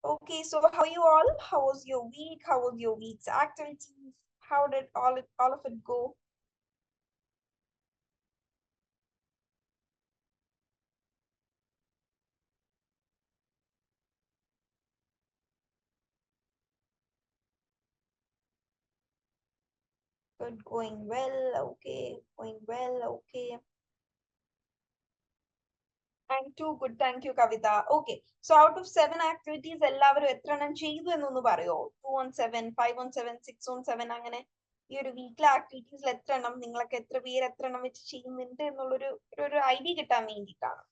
Okay, so how are you all? How was your week? How was your week's activities? How did all of it go? Good, going well, okay, going well, okay. I'm too good, thank you, Kavita. Okay, so out of 7 activities, എല്ലാവരും എത്രണ്ണം ചെയ്തു എന്നൊന്ന് പറയോ? 2 on 7, 5 on 7, 6 on 7 അങ്ങനെ ഈ ഒരു വീക്കിലെ ആക്ടിവിറ്റീസിൽ എത്രണ്ണം നിങ്ങളൊക്കെ എത്ര പേര് എത്രണ്ണം വെച്ച് ചെയ്യുന്നുണ്ട് എന്നുള്ളൊരു ഐഡിയ കിട്ടാൻ വേണ്ടിയിട്ടാണ്.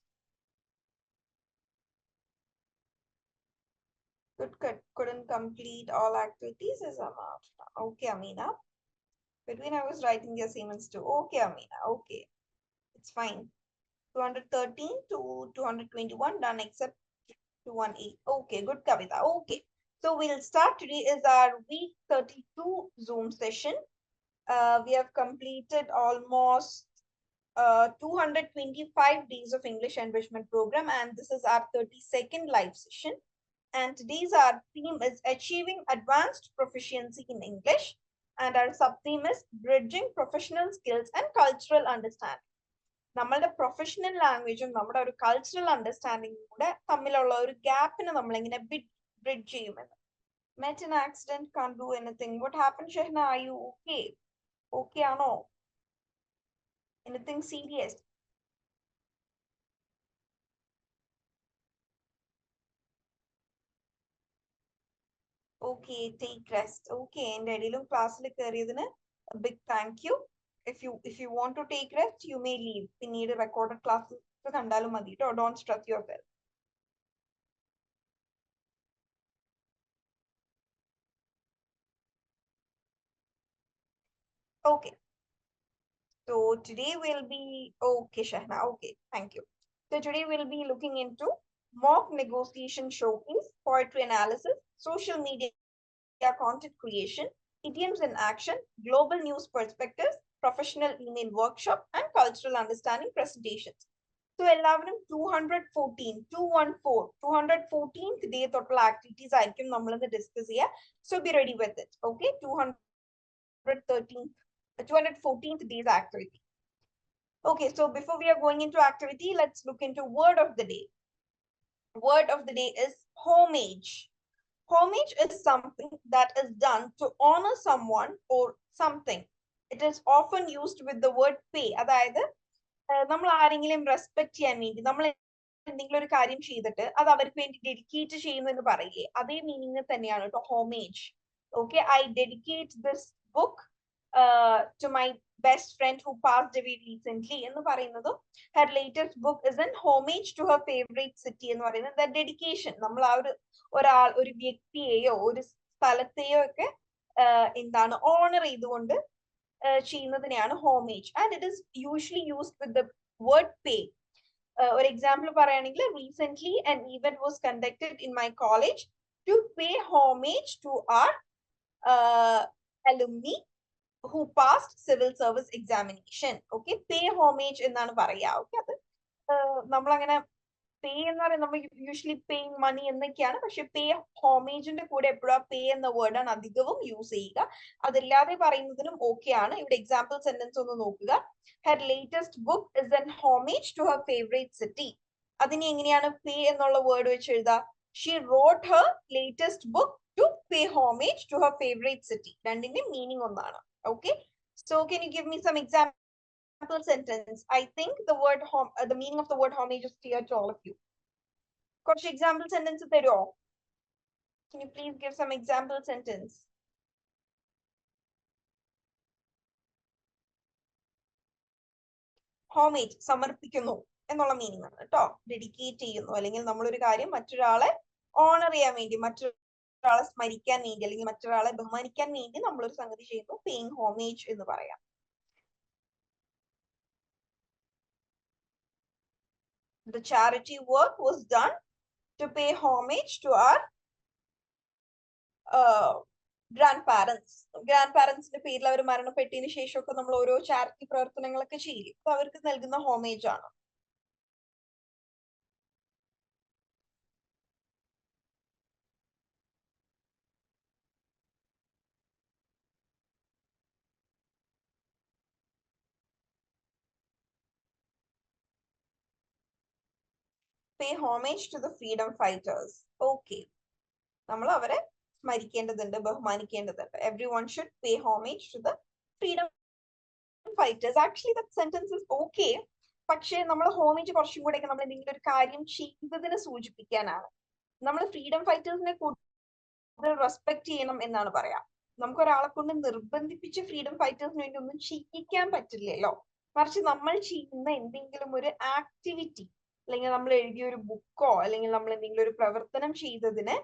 Couldn't complete all activities is enough. Okay, Amina. Between I was writing the assignments too. Okay, Amina. Okay, it's fine. 213 to 221 done except 218. Okay, good, Kavita. Okay. So we'll start. Today is our week 32 Zoom session. We have completed almost 225 days of English enrichment program, and this is our 32nd live session. And today's our theme is achieving advanced proficiency in English, and our sub-theme is bridging professional skills and cultural understanding. നമ്മളുടെ professional ലാംഗ്വേജും നമ്മുടെ ഒരു cultural അണ്ടർസ്റ്റാൻഡിങ്ങും കൂടെ തമ്മിലുള്ള ഒരു ഗ്യാപ്പിനെ നമ്മൾ എങ്ങനെ bridge ചെയ്യുമെന്ന്. Met an accident, can't do anything. What happened, Shehna? Are you okay? Okay ആണോ? Anything serious? Okay, take rest. Okay, എൻ്റെ ഇടയിലും ക്ലാസ്സിൽ കയറിയതിന് big thank you. If you want to take rest, you may leave. പിന്നീട് recorded classes കണ്ടാലും മതി കേട്ടോ. Don't stress yourself. Okay. So today we'll be okay, Shahna. Okay, thank you. So today we'll be looking into mock negotiation showcase, poetry analysis, social media content creation, idioms in action, global news perspectives, professional email workshop, and cultural understanding presentations. So എല്ലാവരും 214th day total activities ആയിരിക്കും നമ്മളിന്ന് discuss ചെയ്യുക. So be ready with it. Okay, 214th day's activity. Okay, so before we are going into activity, let's look into word of the day. Word of the day is homage. Homage is something that is done to honor someone or something. It is often used with the word pay. അതായത് നമ്മൾ ആരെങ്കിലും respect ചെയ്യാൻ വേണ്ടി നമ്മൾ എന്തെങ്കിലും ഒരു കാര്യം ചെയ്തിട്ട് അത് അവർക്ക് വേണ്ടി ഡെഡിക്കേറ്റ് ചെയ്യുന്നു എന്ന് പറയില്ലേ, അതേ മീനിങ് തന്നെയാണ് കേട്ടോ homage. Okay, I dedicate this book to my best friend who passed away recently എന്ന് പറയുന്നതും her latest book is in homage to her favorite city എന്ന് പറയുന്നത് ഡെഡിക്കേഷൻ. നമ്മൾ ആ ഒരു വ്യക്തിയെയോ ഒരു സ്ഥലത്തെയോ ഒക്കെ എന്താണ് ഓണർ ചെയ്തുകൊണ്ട് ചെയ്യുന്നതിനെയാണ് homage, and it is usually used with the word pay. ഒരു എക്സാമ്പിൾ പറയുകയാണെങ്കിൽ recently an event was conducted in my college to pay homage to our alumni who passed civil service examination. Okay, pay homage എന്നാണ് പറയാ. Okay, അത് നമ്മളങ്ങനെ പേ എന്ന് പറയുന്നത് നമ്മൾ usually paying മണി എന്നൊക്കെയാണ്, പക്ഷെ പേ ഹോമേജിന്റെ കൂടെ എപ്പോഴാ പേ എന്ന വേർഡാണ് അധികവും യൂസ് ചെയ്യുക. അതല്ലാതെ പറയുന്നതിനും ഓക്കെ ആണ്. ഇവിടെ എക്സാമ്പിൾ സെന്റൻസ് ഒന്ന് നോക്കുക. Her latest book is an homage to her favourite city. അതിന് എങ്ങനെയാണ് പേ എന്നുള്ള വേർഡ് വെച്ച് എഴുതുക? She wrote her latest book to pay homage to her favourite city. രണ്ടിന്റെ മീനിങ് ഒന്നാണ്. Okay, so can you give me some example sentence? I think the meaning of the word homage is clear to all of you. കുറച്ച് example sentence തരുമോ? Can you please give some example sentence? Homage സമർപ്പിക്കുന്നു എന്നുള്ള meaning ആണ് കേട്ടോ. Dedicate ചെയ്യുന്നു, അല്ലെങ്കിൽ നമ്മളൊരു കാര്യം മറ്റൊരാളെ ഓണർ ചെയ്യാൻ വേണ്ടി, മറ്റൊരാളെ സ്മരിക്കാൻ വേണ്ടി, അല്ലെങ്കിൽ മറ്റൊരാളെ ബഹുമാനിക്കാൻ വേണ്ടി നമ്മളൊരു സംഗതി ചെയ്യുന്നു, പേയിങ് ഹോമേജ് എന്ന് പറയാം. The charity work was done to pay homage to our grand parents. Grand പാരന്റ്സിന്റെ പേരിൽ അവർ മരണപ്പെട്ടതിന് ശേഷമൊക്കെ നമ്മൾ ഓരോ ചാരിറ്റി പ്രവർത്തനങ്ങളൊക്കെ ചെയ്യും. അപ്പൊ അവർക്ക് നൽകുന്ന ഹോമേജ് ആണ്. pay homage to the freedom fighters. Okay. നമ്മൾ അവരെ സ്മരിക്കേണ്ടതുണ്ട്, ബഹുമാനിക്കേണ്ടതുണ്ട്. Everyone should pay homage to the freedom fighters. Actually, that sentence is okay. പക്ഷേ നമ്മൾ ഹോമേജ് കുറച്ചും കൂടെ നമ്മൾ എന്തെങ്കിലും ഒരു കാര്യം ചെയ്തതിനെ സൂചിപ്പിക്കാനാണ്. നമ്മൾ ഫ്രീഡം ഫൈറ്റേഴ്സിനെ കൂടുതൽ റെസ്പെക്ട് ചെയ്യണം എന്നാണ് പറയാ. നമുക്ക് ഒരാളെ കൊണ്ട് നിർബന്ധിപ്പിച്ച് ഫ്രീഡം ഫൈറ്റേഴ്സിന് വേണ്ടി ഒന്നും ചെയ്യിക്കാൻ പറ്റില്ലല്ലോ. മറിച്ച് നമ്മൾ ചെയ്യുന്ന എന്തെങ്കിലും ഒരു ആക്ടിവിറ്റി, അല്ലെങ്കിൽ നമ്മൾ എഴുതിയ ഒരു ബുക്കോ അല്ലെങ്കിൽ നമ്മൾ എന്തെങ്കിലും ഒരു പ്രവർത്തനം ചെയ്തതിനെ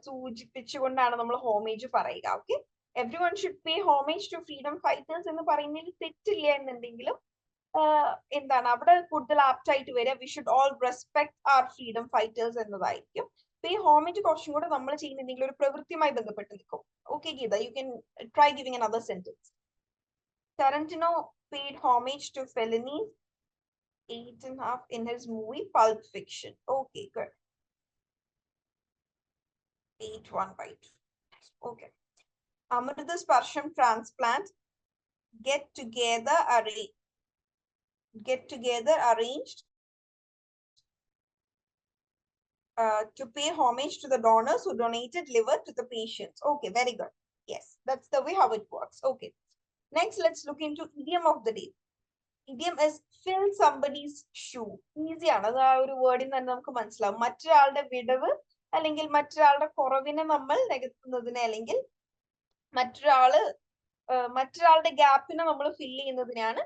സൂചിപ്പിച്ചുകൊണ്ടാണ് നമ്മൾ ഹോമേജ് പറയുക. Okay, everyone should pay homage to freedom fighters എന്ന് പറയുന്നതിൽ തെറ്റില്ല എന്നുണ്ടെങ്കിലും എന്താണ് അവിടെ കൂടുതൽ ആപ്റ്റ് ആയിട്ട് വരിക we should all respect our freedom fighters എന്നതായിരിക്കും. പേ ഹോമേജ് കുറച്ചും കൂടെ നമ്മൾ ചെയ്യുന്ന എന്തെങ്കിലും ഒരു പ്രവൃത്തിയുമായി ബന്ധപ്പെട്ട് നിൽക്കും. Okay Geetha, you can try giving another sentence. Tarantino paid homage to Fellini 8.5 in his movie Pulp Fiction. Okay, good. 8.1/2. Okay. Amrita Sparsham transplant get together arranged to pay homage to the donors who donated liver to the patients. Okay, very good. Yes, that's the way how it works. Okay. Next, let's look into idiom of the day. Idiom is fill somebody's shoe. Easy ആണ്. അത് ആ ഒരു വേർഡിൽ തന്നെ നമുക്ക് മനസ്സിലാവും. മറ്റൊരാളുടെ വിടവ് അല്ലെങ്കിൽ മറ്റൊരാളുടെ കുറവിനെ നമ്മൾ നികത്തുന്നതിനെ അല്ലെങ്കിൽ മറ്റൊരാളുടെ ഗ്യാപ്പിനെ നമ്മൾ ഫിൽ ചെയ്യുന്നതിനാണ്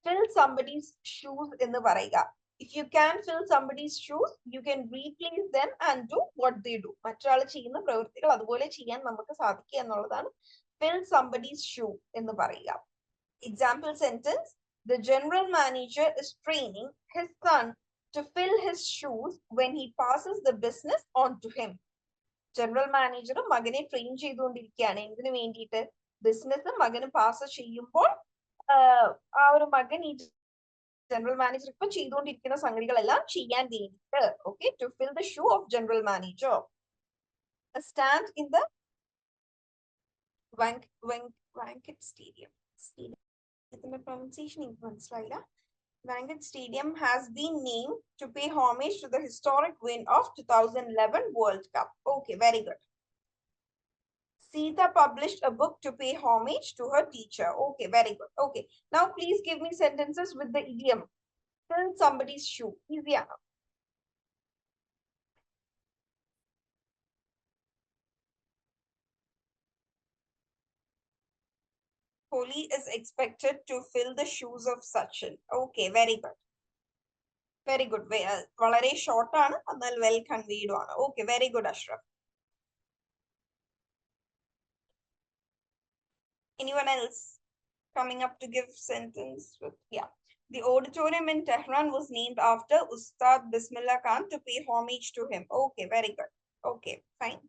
fill somebody's shoes എന്ന് പറയുക. If you can fill somebody's shoes, you can replace them and do what they do. മറ്റൊരാൾ ചെയ്യുന്ന പ്രവൃത്തികൾ അതുപോലെ ചെയ്യാൻ നമുക്ക് സാധിക്കുക എന്നുള്ളതാണ് fill somebody's shoe എന്ന് പറയുക. Example sentence: the general manager is training his son to fill his shoes when he passes the business on to him. General manager മകനെ ട്രെയിൻ ചെയ്തുകൊണ്ടിരിക്കുകയാണ്. എന്തിനു വേണ്ടിയിട്ട്? ബിസിനസ് മകന് പാസ് ചെയ്യുമ്പോൾ ആ ഒരു മകൻ ഈ ജനറൽ മാനേജർ ഇപ്പൊ ചെയ്തുകൊണ്ടിരിക്കുന്ന സംഗതികളെല്ലാം ചെയ്യാൻ വേണ്ടിയിട്ട്. Okay, to fill the shoe of general manager. Stand in the Wankhede stadium. ഇതിന്റെ പ്രൊനൗൺസിയേഷൻ എനിക്ക് മനസ്സിലായില്ല. Wankhede Stadium has been named to pay homage to the historic win of 2011 World Cup. Okay, very good. Sita published a book to pay homage to her teacher. Okay, very good. Okay, now please give me sentences with the idiom fill somebody's shoe. Easy enough. Kohli is expected to fill the shoes of Sachin. Okay, very good. Very good. വളരെ short ആണ്, എന്നാൽ well കൺവീഡ് ആണ്. Okay, very good, Ashraf. Anyone else coming up to give sentence with? Yeah, the auditorium in Tehran was named after Ustad Bismillah Khan to pay homage to him. Okay, very good. Okay, fine.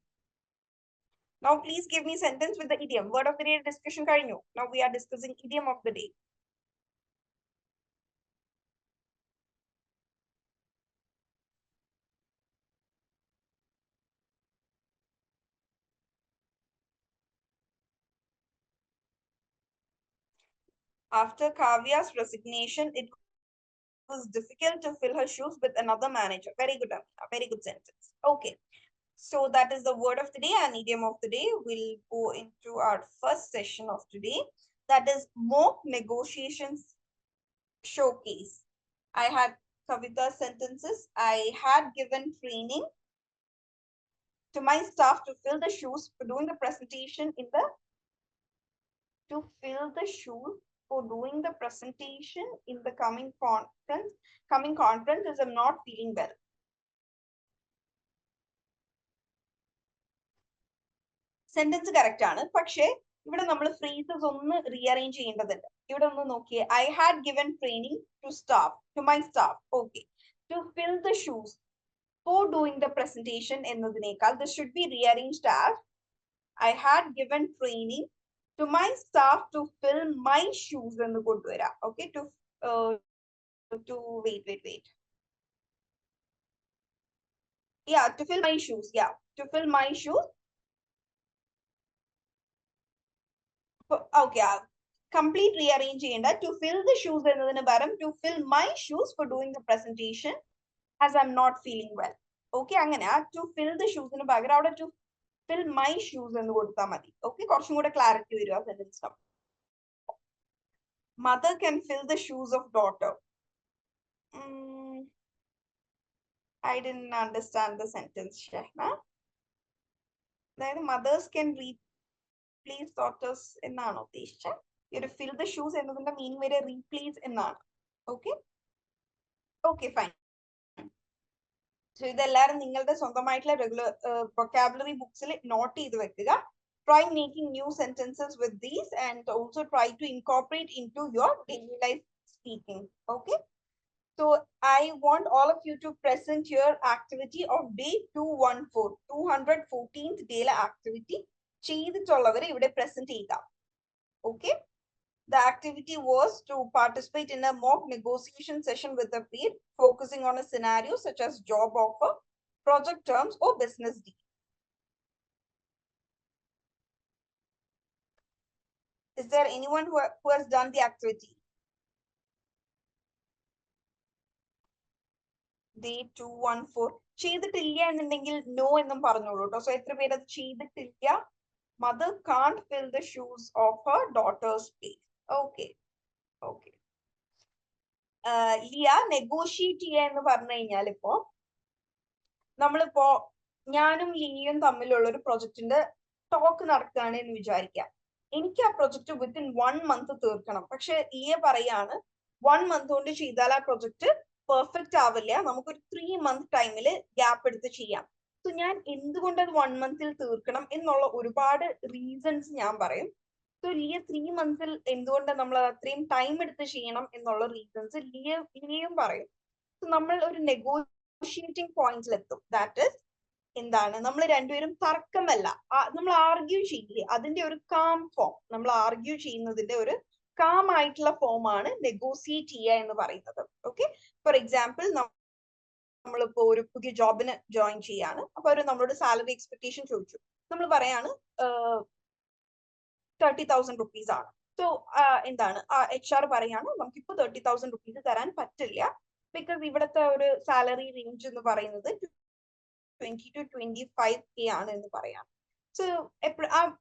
Now please give me sentence with the idiom. Word of the day discussion കഴിഞ്ഞു. Now we are discussing idiom of the day. After Kavya's resignation, it was difficult to fill her shoes with another manager. Very good, Amina. Very good sentence. Okay, so that is the word of the day and idiom of the day. We'll go into our first session of today. That is mock negotiations showcase. I had Kavita sentences. I had given training to my staff to fill the shoes for doing the presentation in the coming conference as I'm not feeling well. Sentence correct ആണ്. പക്ഷേ ഇവിടെ നമ്മൾ phrases ഒന്ന് rearrange ചെയ്യേണ്ടതുണ്ട്. ഇവിടെ ഒന്ന് നോക്കിയേ. I had given training to my staff. Okay, to fill the shoes for doing the presentation എന്നതിനേക്കാൾ this should be rearranged as I had given training to my staff to fill my shoes എന്ന് കൊണ്ടുവരാം. Okay, wait. Yeah, to fill my shoes. Yeah, to fill my shoes. Okay, complete rearrange ചെയ്യേണ്ട. To fill the shoes എന്നതിന് പകരം to fill my shoes for doing the presentation as I'm not feeling well. Okay, അങ്ങനെ to fill the shoes ന് പകരം അവിടെ to fill my shoes എന്ന് കൊടുത്താൽ മതി. Okay, കുറച്ചും കൂടെ clarity വരും ആ sentence. Mother can fill the shoes of daughter. I didn't understand the sentence, Shehna. Then mothers can replace daughters എന്നാണ് ഉദ്ദേശിച്ചത്. You fill the shoes എന്നതിന്റെ meaning വരെ replace എന്നാണ്. Okay? Okay, fine. So ഇതെല്ലാവരും നിങ്ങളുടെ സ്വന്തമായിട്ടുള്ള regular vocabulary books ൽ note ചെയ്ത് വെക്കുക. Try making new sentences with these and also try to incorporate into your daily life speaking. Okay? So I want all of you to present your activity of day 214, 214th day activity. ചെയ്തിട്ടുള്ളവരെ ഇവിടെ present ചെയ്യുക. Okay? The activity was to participate in a mock negotiation session with a peer, focusing on a scenario such as job offer, project terms, or business deal. Is there anyone who has done the activity? Day 214. ചെയ്തിട്ടില്ല എന്നുണ്ടെങ്കിൽ no എന്നും പറഞ്ഞോളൂ കേട്ടോ. So എത്ര പേര് അത് ചെയ്തിട്ടില്ല? Mother can't fill the shoes of her daughter's place. Okay. Okay. Liya negotiate ചെയ്യുക എന്ന് പറഞ്ഞു കഴിഞ്ഞാൽ ഇപ്പോ നമ്മളിപ്പോ ഞാനും ലിയയും തമ്മിലുള്ള ഒരു പ്രൊജക്ടിന്റെ ടോക്ക് നടക്കുകയാണ് എന്ന് വിചാരിക്കാം. എനിക്ക് ആ പ്രൊജക്ട് വിത്തിൻ 1 month തീർക്കണം. പക്ഷെ ലിയ പറയാണ് 1 month കൊണ്ട് ചെയ്താൽ ആ പ്രൊജക്ട് പെർഫെക്റ്റ് ആവില്ല, നമുക്കൊരു 3 month ടൈമില് ഗ്യാപ്പ് എടുത്ത് ചെയ്യാം. സോ ഞാൻ എന്തുകൊണ്ട് അത് 1 month തീർക്കണം എന്നുള്ള ഒരുപാട് റീസൺസ് ഞാൻ പറയും. സോ ലിയ 3 months എന്തുകൊണ്ട് നമ്മൾ അത്രയും ടൈം എടുത്ത് ചെയ്യണം എന്നുള്ള റീസൺസ് ലിയയും പറയും. സോ നമ്മൾ ഒരു നെഗോഷിയേറ്റിംഗ് പോയിന്റിലെത്തും. ദാറ്റ് ഇസ് എന്താണ്, നമ്മൾ രണ്ടുപേരും തർക്കമല്ല, നമ്മൾ ആർഗ്യൂ ചെയ്യില്ലേ, അതിന്റെ ഒരു കാം ഫോം, നമ്മൾ ആർഗ്യൂ ചെയ്യുന്നതിന്റെ ഒരു കാം ആയിട്ടുള്ള ഫോം ആണ് നെഗോസിയേറ്റ് ചെയ്യുക എന്ന് പറയുന്നത്. ഓക്കെ, ഫോർ എക്സാമ്പിൾ നമ്മളിപ്പോ ഒരു പുതിയ ജോബിന് ജോയിൻ ചെയ്യാണ്. അപ്പൊ അവർ നമ്മളോട് സാലറി എക്സ്പെക്ടേഷൻ ചോദിച്ചു. നമ്മൾ പറയാണ് 30,000 rupees ആണ്. സോ എന്താണ് HR പറയാണ് നമുക്കിപ്പോ 30,000 rupees തരാൻ പറ്റില്ല, ബിക്കോസ് ഇവിടുത്തെ ഒരു സാലറി റേഞ്ച് എന്ന് പറയുന്നത് 20 to 25K ആണ് എന്ന് പറയാം. സോ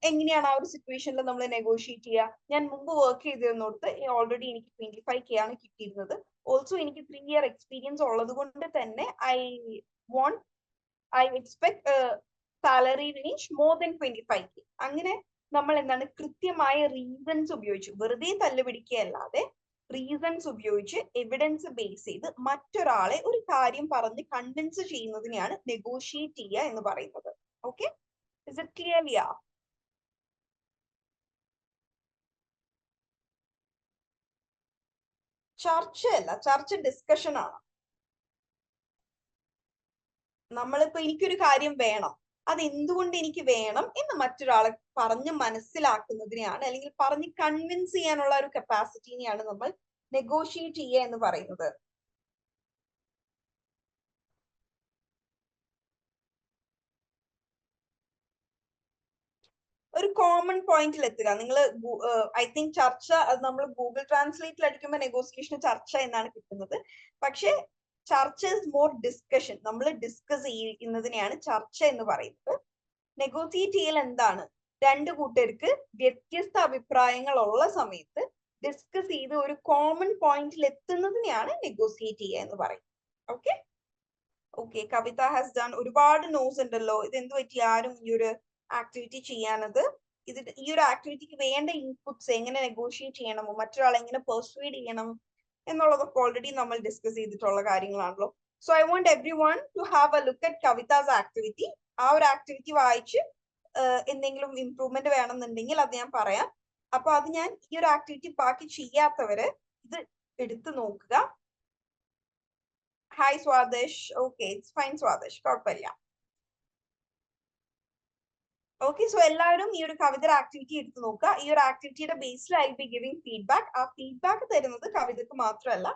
എങ്ങനെയാണ് ആ ഒരു സിറ്റുവേഷനിൽ നമ്മൾ നെഗോഷിയേറ്റ് ചെയ്യുക? ഞാൻ മുമ്പ് വർക്ക് ചെയ്തിരുന്നോടത്ത് ഓൾറെഡി എനിക്ക് 25K ആണ് കിട്ടിയിരുന്നത്. ഓൾസോ എനിക്ക് 3 year എക്സ്പീരിയൻസ് ഉള്ളത് കൊണ്ട് തന്നെ I expect salary range more than 25K. അങ്ങനെ നമ്മൾ എന്താണ് കൃത്യമായ റീസൺസ് ഉപയോഗിച്ച്, വെറുതെ തല്ലുപിടിക്കുകയല്ലാതെ റീസൺസ് ഉപയോഗിച്ച് എവിഡൻസ് ബേസ് ചെയ്ത് മറ്റൊരാളെ ഒരു കാര്യം പറഞ്ഞ് കൺവിൻസ് ചെയ്യുന്നതിനെയാണ് നെഗോഷിയേറ്റ് ചെയ്യുക എന്ന് പറയുന്നത്. Okay, is it clear? ചർച്ചയല്ല, ചർച്ച ഡിസ്കഷൻ ആണ്. നമ്മളിപ്പോ എനിക്കൊരു കാര്യം വേണം, അത് എന്തുകൊണ്ട് എനിക്ക് വേണം എന്ന് മറ്റൊരാളെ പറഞ്ഞ് മനസ്സിലാക്കുന്നതിനെയാണ്, അല്ലെങ്കിൽ പറഞ്ഞ് കൺവിൻസ് ചെയ്യാനുള്ള ഒരു കപ്പാസിറ്റിനെയാണ് നമ്മൾ നെഗോഷിയേറ്റ് ചെയ്യുക എന്ന് പറയുന്നത്. ഒരു കോമൺ പോയിന്റിൽ എത്തുക. നിങ്ങൾ ഐ തിങ്ക് ചർച്ച, അത് നമ്മൾ ഗൂഗിൾ ട്രാൻസ്ലേറ്റിൽ അടിക്കുമ്പോൾ നെഗോസിയേഷൻ ചർച്ച എന്നാണ് കിട്ടുന്നത്. പക്ഷെ ചർച്ച ഇസ് മോർ ഡിസ്കഷൻ. നമ്മൾ ഡിസ്കസ് ചെയ്യുന്നതിനെയാണ് ചർച്ച എന്ന് പറയുന്നത്. നെഗോസിയേറ്റ് ചെയ്യൽ എന്താണ്? രണ്ടു കൂട്ടർക്ക് വ്യത്യസ്ത അഭിപ്രായങ്ങൾ ഉള്ള സമയത്ത് ഡിസ്കസ് ചെയ്ത് ഒരു കോമൺ പോയിന്റിൽ എത്തുന്നതിനെയാണ് നെഗോസിയേറ്റ് ചെയ്യുക എന്ന് പറയുന്നത്. Okay okay, Kavitha has done. ഒരുപാട് നോസ് ഉണ്ടല്ലോ, ഇത് എന്ത് പറ്റി ആരും ഈ ഒരു ആക്ടിവിറ്റി ചെയ്യാനത്? ഈ ഒരു ആക്ടിവിറ്റിക്ക് വേണ്ട ഇൻപുട്സ്, എങ്ങനെ നെഗോഷിയേറ്റ് ചെയ്യണമോ, മറ്റൊരാളെ എങ്ങനെ പെർസ്വേഡ് ചെയ്യണം എന്നുള്ളതൊക്കെ ഓൾറെഡി നമ്മൾ ഡിസ്കസ് ചെയ്തിട്ടുള്ള കാര്യങ്ങളാണല്ലോ. So I want everyone to have a look at Kavitha's activity. ആ ഒരു ആക്ടിവിറ്റി വായിച്ച് എന്തെങ്കിലും ഇംപ്രൂവ്മെന്റ് വേണമെന്നുണ്ടെങ്കിൽ അത് ഞാൻ പറയാം. അപ്പൊ അത് ഞാൻ ഈ ഒരു ആക്ടിവിറ്റി ബാക്കി ചെയ്യാത്തവര് ഇത് എടുത്തു നോക്കുക. ഹായ് സ്വാദേശ്. ഓക്കെ, ഇറ്റ്സ് ഫൈൻ സ്വാദേശ്, കുഴപ്പമില്ല. ഓക്കെ, സോ എല്ലാവരും ഈ ഒരു കവിത ആക്ടിവിറ്റി എടുത്ത് നോക്കുക. ഈ ഒരു ആക്ടിവിറ്റിയുടെ ബേസിൽ ഐ ബി ഗിവിംഗ് ഫീഡ്ബാക്ക്. ആ ഫീഡ്ബാക്ക് തരുന്നത് കവിതക്ക് മാത്രമല്ല,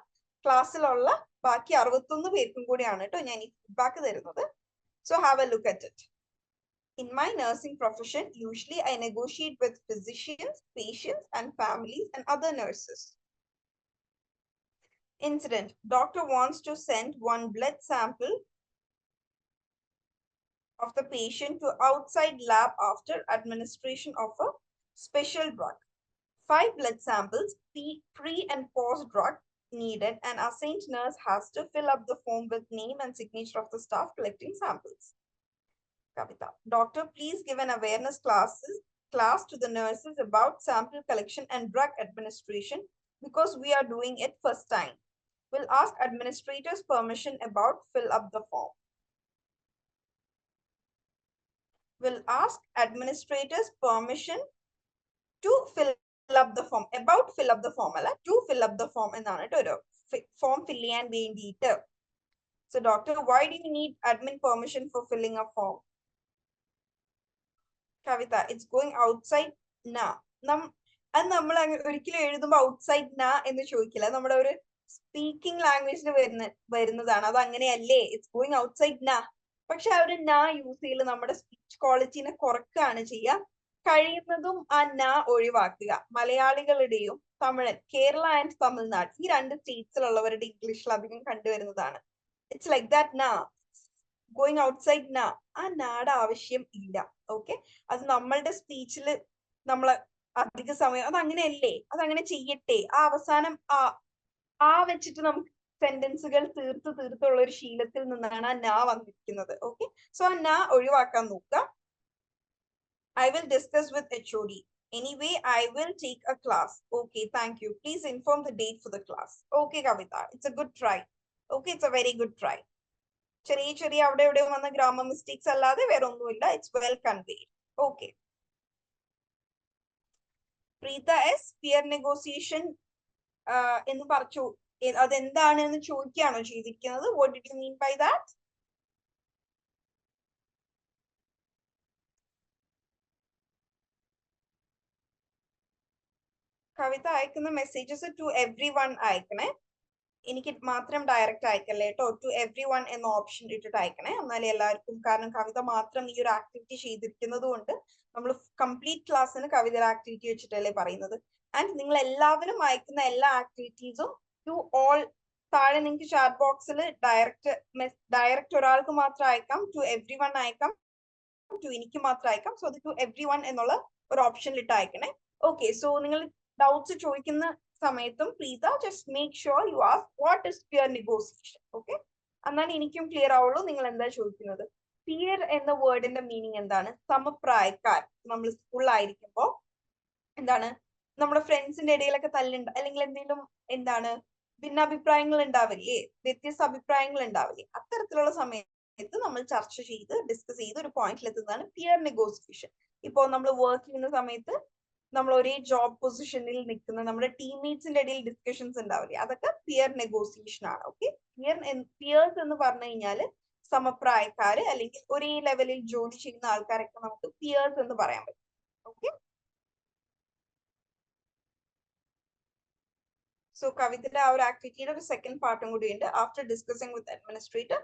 ക്ലാസ്സിലുള്ള ബാക്കി 61 പേർക്കും കൂടിയാണ് കേട്ടോ ഞാൻ ഈ ഫീഡ്ബാക്ക് തരുന്നത്. So have a look at it. In my nursing profession, usually I negotiate with physicians, patients, and families and other nurses. Incident. Doctor wants to send one blood sample of the patient to outside lab after administration of a special drug. 5 blood samples, pre and post drug needed, and assigned nurse has to fill up the form with name and signature of the staff collecting samples. Kavita. Doctor, please give an awareness class to the nurses about sample collection and drug administration because we are doing it first time. We'll ask administrators permission about fill up the form. Will ask administrators permission to fill up the form. About fill up the form, to fill up the form എന്നാണ് ട്ടോ form fill ചെയ്യാൻ വേണ്ടിയിട്ട്. So doctor, why do you need admin permission for filling a form? Kavita, it's going outside na. അത് നമ്മൾ ഒരിക്കലും എഴുതുമ്പോൾ outside na എന്ന് ചോദിക്കില്ല. നമ്മുടെ ഒരു സ്പീക്കിംഗ് ലാംഗ്വേജിൽ വരുന്നതാണ്. അത് അങ്ങനെയല്ലേ? It's going outside na. പക്ഷെ ആ ഒരു na യൂസ് ചെയ്യൽ നമ്മുടെ സ്പീച്ച് ക്വാളിറ്റിനെ കുറക്കുകയാണ് ചെയ്യുക. കഴിയുന്നതും ആ na ഒഴിവാക്കുക. മലയാളികളുടെയും തമിഴൻ, കേരള ആൻഡ് തമിഴ്നാട്, ഈ 2 സ്റ്റേറ്റ്സിലുള്ളവരുടെ ഇംഗ്ലീഷിൽ അധികം കണ്ടുവരുന്നതാണ്. It's like that na. Going outside na. ആ നാട് ആവശ്യം ഇല്ല. ഓക്കെ, അത് നമ്മളുടെ സ്പീച്ചിൽ നമ്മൾ അധിക സമയം അത് അങ്ങനെയല്ലേ, അതങ്ങനെ ചെയ്യട്ടെ. ആ അവസാനം ആ വെച്ചിട്ട് നമുക്ക് സെന്റൻസുകൾ തീർത്തുള്ള ഒരു ശീലത്തിൽ നിന്നാണ് ആ na വന്നിരിക്കുന്നത്. ഓക്കെ, സോ ആ na ഒഴിവാക്കാൻ നോക്കുക. I will discuss with HOD. Anyway, I will take a class. Okay, thank you. Please inform the date for the class. Okay, Kavita, it's a good try. Okay, it's a very good try. ചെറിയ അവിടെ ഇവിടെ വന്ന grammar mistakes അല്ലാതെ വേറെ ഒന്നുമില്ല. It's well conveyed. Okay. Preetha S, peer negotiation എന്ന് പറഞ്ഞു, അതെന്താണ് എന്ന് ചോദിക്കുകയാണോ ചെയ്തിരിക്കുന്നത്? What did you mean by that? Kavitha അയക്കുന്ന മെസ്സേജസ് ടു എവ്രി വൺ അയക്കണേ. എനിക്ക് മാത്രം ഡയറക്റ്റ് അയക്കല്ലേ കേട്ടോ. ടു എവ്രി വൺ എന്ന ഓപ്ഷൻ ഇട്ടിട്ട് അയക്കണേ, എന്നാലേ എല്ലാവർക്കും. കാരണം കവിത മാത്രം ഈ ഒരു ആക്ടിവിറ്റി ചെയ്തിരിക്കുന്നത് കൊണ്ട് നമ്മൾ കംപ്ലീറ്റ് ക്ലാസ്സിന് കവിത ആക്ടിവിറ്റി വെച്ചിട്ടല്ലേ പറയുന്നത്. ആൻഡ് നിങ്ങൾ എല്ലാവരും അയക്കുന്ന എല്ലാ ആക്ടിവിറ്റീസും ടു ഓൾ, താഴെ നിങ്ങൾക്ക് ചാറ്റ് ബോക്സിൽ ഡയറക്റ്റ് ഒരാൾക്ക് മാത്രം അയക്കാം, ടു എവ്രി വൺ അയക്കാം, ടു എനിക്ക് മാത്രം അയക്കാം. സോ അത് ടു എവ്രി വൺ എന്നുള്ള ഒരു ഓപ്ഷനിൽ ഇട്ട് അയക്കണേ. ഓക്കെ, സോ നിങ്ങൾ ഡൗട്ട്സ് ചോദിക്കുന്ന സമയത്തും Preetha just make sure you ask what is peer negotiation. Okay, എന്നാൽ എനിക്കും ക്ലിയർ ആവുള്ളൂ നിങ്ങൾ എന്താ ചോദിക്കുന്നത്. പിയർ എന്ന വേർഡിന്റെ മീനിങ് എന്താണ്? സമപ്രായക്കാർ. നമ്മൾ സ്കൂളിലായിരിക്കുമ്പോൾ എന്താണ്, നമ്മുടെ ഫ്രണ്ട്സിന്റെ ഇടയിലൊക്കെ തല്ലുണ്ട്, അല്ലെങ്കിൽ എന്തെങ്കിലും എന്താണ് ഭിന്നാഭിപ്രായങ്ങൾ ഉണ്ടാവില്ലേ, വ്യത്യസ്ത അഭിപ്രായങ്ങൾ ഉണ്ടാവില്ലേ, അത്തരത്തിലുള്ള സമയത്ത് നമ്മൾ ചർച്ച ചെയ്ത് ഡിസ്കസ് ചെയ്ത് ഒരു പോയിന്റിൽ എത്തുന്നതാണ് പിയർ നെഗോസിയേഷൻ. ഇപ്പോ നമ്മൾ വർക്ക് ചെയ്യുന്ന സമയത്ത് നമ്മൾ ഒരേ ജോബ് പൊസിഷനിൽ നിൽക്കുന്ന നമ്മുടെ ടീംമേറ്റ്സിന്റെ ഇടയിൽ ഡിസ്കഷൻസ് ഉണ്ടാവില്ലേ, അതൊക്കെ പിയർ നെഗോസിയേഷൻ ആണ്. ഓക്കെ, പിയേഴ്സ് എന്ന് പറഞ്ഞു കഴിഞ്ഞാല് സമപ്രായക്കാര് അല്ലെങ്കിൽ ഒരേ ലെവലിൽ ജോലി ചെയ്യുന്ന ആൾക്കാരൊക്കെ നമുക്ക് പിയേഴ്സ് എന്ന് പറയാൻ പറ്റും. ഓക്കെ, സോ കവിതയുടെ ആ ഒരു ആക്ടിവിറ്റിയുടെ ഒരു സെക്കൻഡ് പാർട്ടും കൂടി ഉണ്ട്. After discussing with administrator,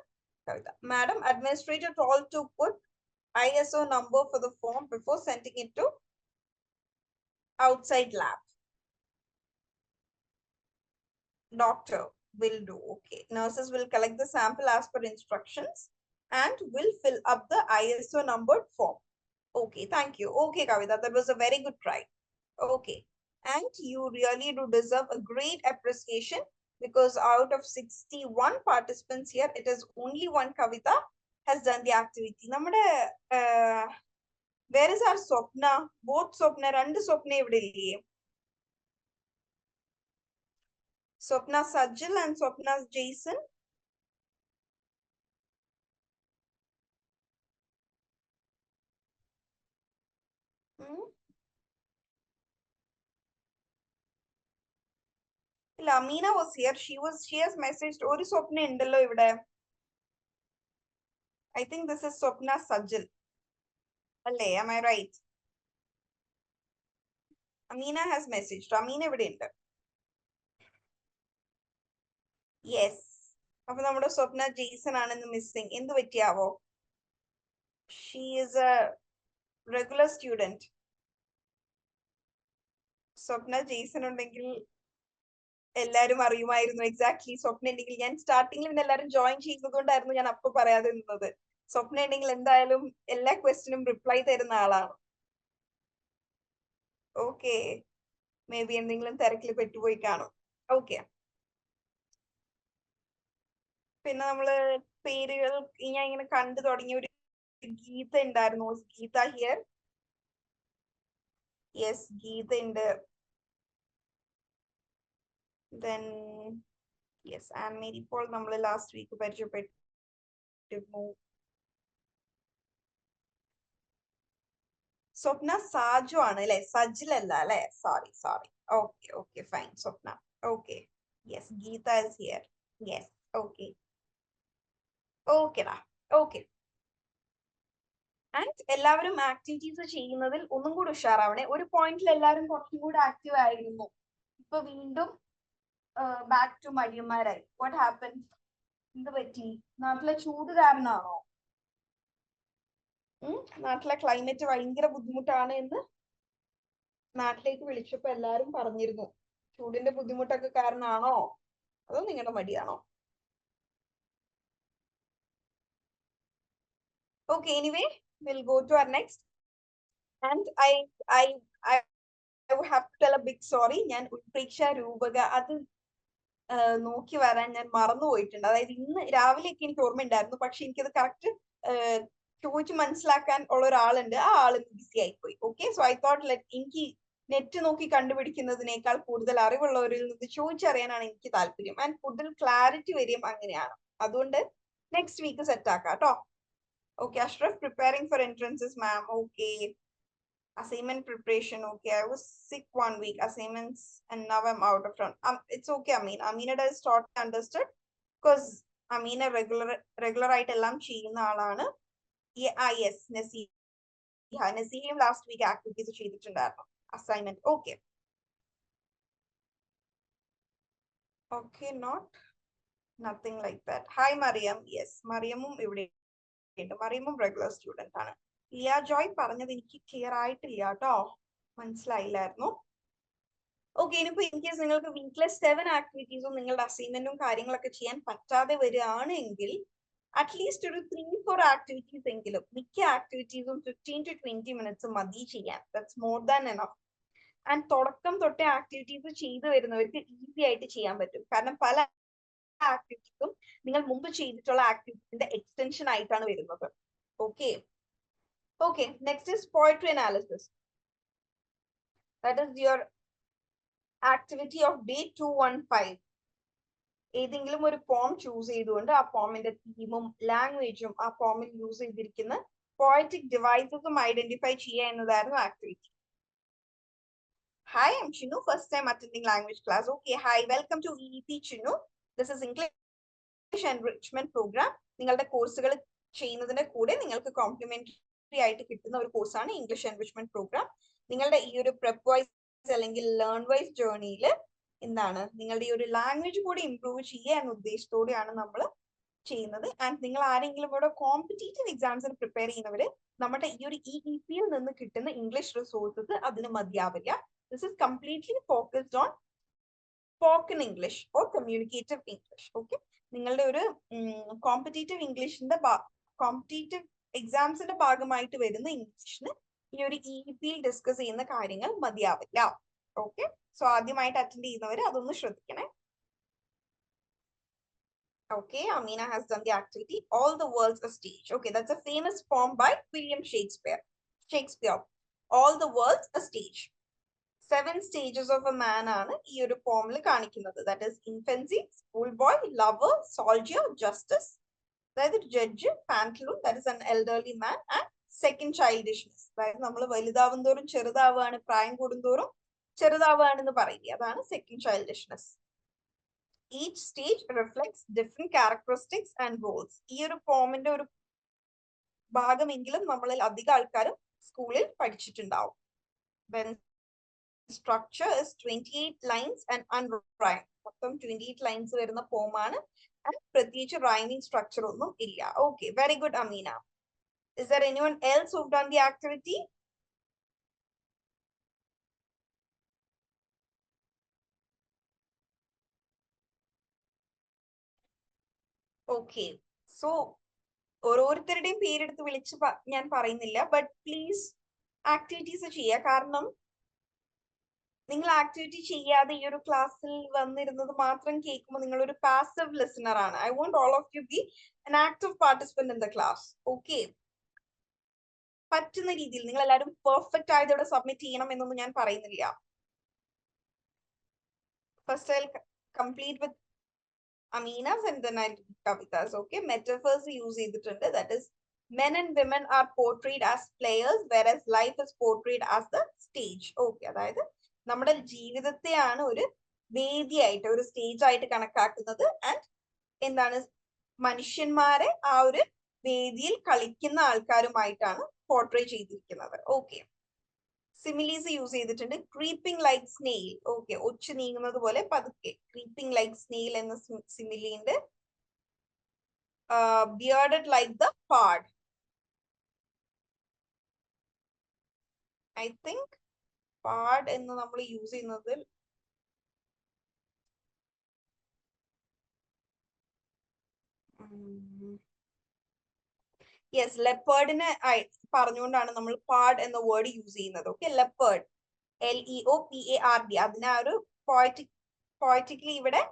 Kavitha, madam, administrator told to put ISO number for the form before sending it to outside lab. Doctor will do. Okay, nurses will collect the sample as per instructions and will fill up the ISO numbered form. Okay, thank you. Okay, Kavita, that was a very good try. Okay, and you really do deserve a great appreciation because out of 61 participants here, it is only one Kavita has done the activity. Nammade where is our Swapna? Both Swapna, rendu Swapna ivide illiye. Swapna Sajil and Swapna Jason. Amina was here. She has messaged oru Swapna undallo ivide. I think this is Swapna Sajil. Alle, am I right? Amina has messaged. Amina ivide undu. Yes. അപ്പോൾ നമ്മുടെ സ്വപ്ന Jason ആണ് ഇന്ന് missing. എന്ത് പറ്റിയാവോ? She is a regular student. Swapna Jaison ഉണ്ടെങ്കിൽ എല്ലാരും അറിയുമായിരുന്നു exactly. സ്വപ്ന ഉണ്ടെങ്കിൽ ഞാൻ സ്റ്റാർട്ടിങ്ങിൽ പിന്നെ എല്ലാരും ജോയിൻ ചെയ്തതുകൊണ്ടായിരുന്നു ഞാൻ അപ്പൊ പറയാതെ നിന്നത്. സ്വപ്ന ഉണ്ടെങ്കിൽ എന്തായാലും എല്ലാ ക്വസ്റ്റിനും റിപ്ലൈ തരുന്ന ആളാണ്. ഓക്കെ, മേ ബി എന്തെങ്കിലും തിരക്കിൽ പെട്ടുപോയി കാണും. ഓക്കെ, പിന്നെ നമ്മള് പേരുകൾ ഞാൻ ഇങ്ങനെ കണ്ടു തുടങ്ങിയ ഒരു ഗീത ഉണ്ടായിരുന്നു. ഗീത ഹിയർ? യെസ്, ഗീത ഉണ്ട്. Then yes, and Mary Paul നമ്മൾ ലാസ്റ്റ് വീക്ക് പരിചയപ്പെട്ടിരുന്നു. സ്വപ്ന സാജു ആണ് അല്ലെ, സജിലല്ല അല്ലെ? Sorry sorry. Okay okay fine Swapna. Okay yes, Geetha is here. Yes okay ഓക്കെടാ. ഓക്കെ, ആൻഡ് എല്ലാവരും ആക്ടിവിറ്റീസ് ചെയ്യുന്നതിൽ ഒന്നും കൂടി ഉഷാറാവണേ. ഒരു പോയിന്റിൽ എല്ലാവരും കുറച്ചും കൂടി ആക്റ്റീവ് ആയിരുന്നു, ഇപ്പൊ വീണ്ടും ബാക്ക് ടു മടിയന്മാരായി. What happen? എന്ത് പറ്റി? നാട്ടിലെ ചൂട് കാരണമാണോ? നാട്ടിലെ ക്ലൈമറ്റ് ഭയങ്കര ബുദ്ധിമുട്ടാണ് എന്ന് നാട്ടിലേക്ക് വിളിച്ചപ്പോ എല്ലാരും പറഞ്ഞിരുന്നു. ചൂടിന്റെ ബുദ്ധിമുട്ടൊക്കെ കാരണമാണോ അതോ നിങ്ങളുടെ മടിയാണോ? Okay, anyway, we'll go to our next. And I have to tell a big sorry. ഞാൻ ഉത്പ്രേക്ഷ രൂപക അത് നോക്കി വരാൻ ഞാൻ മറന്നുപോയിട്ടുണ്ട്. അതായത് ഇന്ന് രാവിലെയൊക്കെ എനിക്ക് ഓർമ്മയുണ്ടായിരുന്നു, പക്ഷെ എനിക്കത് കറക്റ്റ് ചോദിച്ച് മനസ്സിലാക്കാൻ ഉള്ള ഒരാളുണ്ട്. ആ ആള് ബിസി ആയിപ്പോയി. ഓക്കെ, സോ ഐ തോട്ട് എനിക്ക് നെറ്റ് നോക്കി കണ്ടുപിടിക്കുന്നതിനേക്കാൾ കൂടുതൽ അറിവുള്ളവരിൽ നിന്ന് ചോദിച്ചറിയാനാണ് എനിക്ക് താല്പര്യം. ആൻഡ് കൂടുതൽ ക്ലാരിറ്റി വരും അങ്ങനെയാണ്. അതുകൊണ്ട് നെക്സ്റ്റ് വീക്ക് സെറ്റ് ആക്കാം കേട്ടോ. Okay, Ashraf, preparing for entrances, ma'am. Okay. Assignment preparation. Okay, I was sick 1 week. Assignments, and now I'm out of town. It's okay, Amina does totally understood because Amina regular ആയിട്ട് എല്ലാം ചെയ്യുന്ന ആളാണ്. Yes, Nasiha last week activities ചെയ്തിട്ടുണ്ടായിരുന്നു. Assignment. Okay. Okay, nothing like that. Hi, Mariam. Yes, Mariamum ഇവിടെ മറിയമും regular student ആണ്. ലിയ ജോയ് പറഞ്ഞത് എനിക്ക് clear ആയിട്ടില്ല കേട്ടോ, മനസ്സിലായില്ലായിരുന്നു. ഓക്കെ, ഇനിയിപ്പോ ഇൻ കേസ് നിങ്ങൾക്ക് വീക്കിലെ 7 ആക്ടിവിറ്റീസും നിങ്ങളുടെ അസൈൻമെന്റും കാര്യങ്ങളൊക്കെ ചെയ്യാൻ പറ്റാതെ വരികയാണെങ്കിൽ അറ്റ്ലീസ്റ്റ് ഒരു 3-4 ആക്ടിവിറ്റീസ് എങ്കിലും, മിക്ക ആക്ടിവിറ്റീസും 15 to 20 മിനിറ്റ്സ് മതി ചെയ്യാൻ. That's more than enough. And തുടക്കം തൊട്ടേ ആക്ടിവിറ്റീസ് ചെയ്തു വരുന്നവർക്ക് ഈസി ആയിട്ട് ചെയ്യാൻ പറ്റും. കാരണം പല ആക്ടിവിറ്റീസും നിങ്ങൾ മുമ്പ് ചെയ്തിട്ടുള്ള ആക്ടിവിറ്റീസിന്റെ എക്സ്റ്റൻഷൻ ആയിട്ടാണ് വരുന്നത്. Okay okay, next is poetry analysis. That is your activity off day 215. ഏതെങ്കിലും ഒരു പോം ചൂസ് ചെയ്തുകൊണ്ട് ആ പോമിന്റെ തീമും ലാംഗ്വേജും ആ പോമിൽ യൂസ് ചെയ്തിരിക്കുന്ന പോയറ്റിക് ഡിവൈസസും ഐഡന്റിഫൈ ചെയ്യുക എന്നതായിരുന്നു activity. Hi, I'm Chinu, first time attending language class. Okay, hi, welcome to EEP Chinu. This is English enrichment program. നിങ്ങളുടെ കോഴ്സുകൾ ചെയ്യുന്നതിന്റെ കൂടെ നിങ്ങൾക്ക് കോംപ്ലിമെന്ററി ആയിട്ട് കിട്ടുന്ന ഒരു കോഴ്സാണ് ഇംഗ്ലീഷ് എൻറിച്ച്മെന്റ് പ്രോഗ്രാം. നിങ്ങളുടെ ഈ ഒരു പ്രെപ്പ് വൈസ് അല്ലെങ്കിൽ ലേൺ വൈസ് ജേർണിയിൽ എന്താണ് നിങ്ങളുടെ ഈ ഒരു ലാംഗ്വേജ് കൂടി ഇംപ്രൂവ് ചെയ്യുക എന്ന ഉദ്ദേശത്തോടെയാണ് നമ്മൾ ചെയ്യുന്നത്. ആൻഡ് നിങ്ങൾ ആരെങ്കിലും ഇവിടെ കോമ്പറ്റീറ്റീവ് എക്സാംസിന് പ്രിപ്പയർ ചെയ്യുന്നവര് നമ്മുടെ ഈ ഒരു EEPയിൽ നിന്ന് കിട്ടുന്ന ഇംഗ്ലീഷ് റിസോഴ്സസ് അതിന് മതിയാവില്ല. This is completely focused on spoken English or communicative English. Okay, നിങ്ങളുടെ ഒരു കോമ്പറ്റീറ്റീവ് ഇംഗ്ലീഷിന്റെ കോമ്പറ്റീറ്റീവ് എക്സാംസിന്റെ ഭാഗമായിട്ട് വരുന്ന ഇംഗ്ലീഷിന് ഈ ഒരു EEPയിൽ ഡിസ്കസ് ചെയ്യുന്ന കാര്യങ്ങൾ മതിയാവില്ല. ഓക്കെ, സോ ആദ്യമായിട്ട് അറ്റൻഡ് ചെയ്യുന്നവർ അതൊന്ന് ശ്രദ്ധിക്കണേ. Okay, Amina has done the activity. All the world's a stage. Okay, that's a famous poem by William Shakespeare. All the world's a stage. 7 stages of a man ആണ് ഈ ഒരു പോമിൽ കാണിക്കുന്നത്. That is infancy, school boy, lover, soldier, justice, അതായത് judge, pantaloon, that is an elderly man, and second childishness, അതായത് നമ്മൾ വലുതാവും തോറും ചെറുതാവുകയാണ്, പ്രായം കൂടുന്തോറും ചെറുതാവുകയാണെന്ന് പറയില്ലേ, അതാണ് second childishness. Each stage reflects different characteristics and roles. ഈ ഒരു പോമിന്റെ ഒരു ഭാഗമെങ്കിലും നമ്മളിൽ അധികം ആൾക്കാരും സ്കൂളിൽ പഠിച്ചിട്ടുണ്ടാവും. Structure is 28 lines and unrhymed. മൊത്തം 28 lines വരുന്ന പോമാണ്. പ്രത്യേകിച്ച് റൈമിംഗ് സ്ട്രക്ചർ ഒന്നും ഇല്ല. Okay, very good, Amina. Is there anyone else who've done the activity? Okay, so ഓരോരുത്തരുടെയും പേരെടുത്ത് വിളിച്ച് ഞാൻ പറയുന്നില്ല, ബട്ട് പ്ലീസ് ആക്ടിവിറ്റീസ് ചെയ്യുക. കാരണം നിങ്ങൾ ആക്ടിവിറ്റി ചെയ്യാതെ ഈ ഒരു ക്ലാസ്സിൽ വന്നിരുന്നത് മാത്രം കേൾക്കുമ്പോൾ നിങ്ങൾ ഒരു പാസീവ് ലിസണർ ആണ്. I want all of you be an active participant in the class. Okay, പറ്റുന്ന രീതിയിൽ നിങ്ങൾ എല്ലാവരും പെർഫെക്റ്റ് ആയതോടെ സബ്മിറ്റ് ചെയ്യണം എന്നൊന്നും ഞാൻ പറയുന്നില്ല. First I complete with Aminas and then I'll read Kavitas. Okay, metaphors use ചെയ്തിട്ടുണ്ട്. That is, men and women are portrayed as players, whereas life is portrayed as the stage. Okay, അതായത് നമ്മുടെ ജീവിതത്തെയാണ് ഒരു വേദിയായിട്ട്, ഒരു stage ആയിട്ട് കണക്കാക്കുന്നത്. And എന്താണ്, മനുഷ്യന്മാരെ ആ ഒരു വേദിയിൽ കളിക്കുന്ന ആൾക്കാരുമായിട്ടാണ് പോർട്രേ ചെയ്തിരിക്കുന്നത്. ഓക്കെ, സിമിലീസ് യൂസ് ചെയ്തിട്ടുണ്ട്. Creeping like snail. ഓക്കെ, ഒച്ചു നീങ്ങുന്നത് പോലെ പതുക്കെ. ക്രീപ്പിംഗ് ലൈക്ക് സ്നെയിൽ എന്ന സിമിലി ഉണ്ട്. Bearded like the pard. I think pard എന്ന് നമ്മൾ യൂസ് ചെയ്യുന്നത് യെസ്, ലെപ്പേർഡിനെ പറഞ്ഞുകൊണ്ടാണ് നമ്മൾ പാഡ് എന്ന വേർഡ് യൂസ് ചെയ്യുന്നത്. Okay, leopard, LEOPARD. അതിനെ ഒരു പോയറ്റിക്കലി ഇവിടെ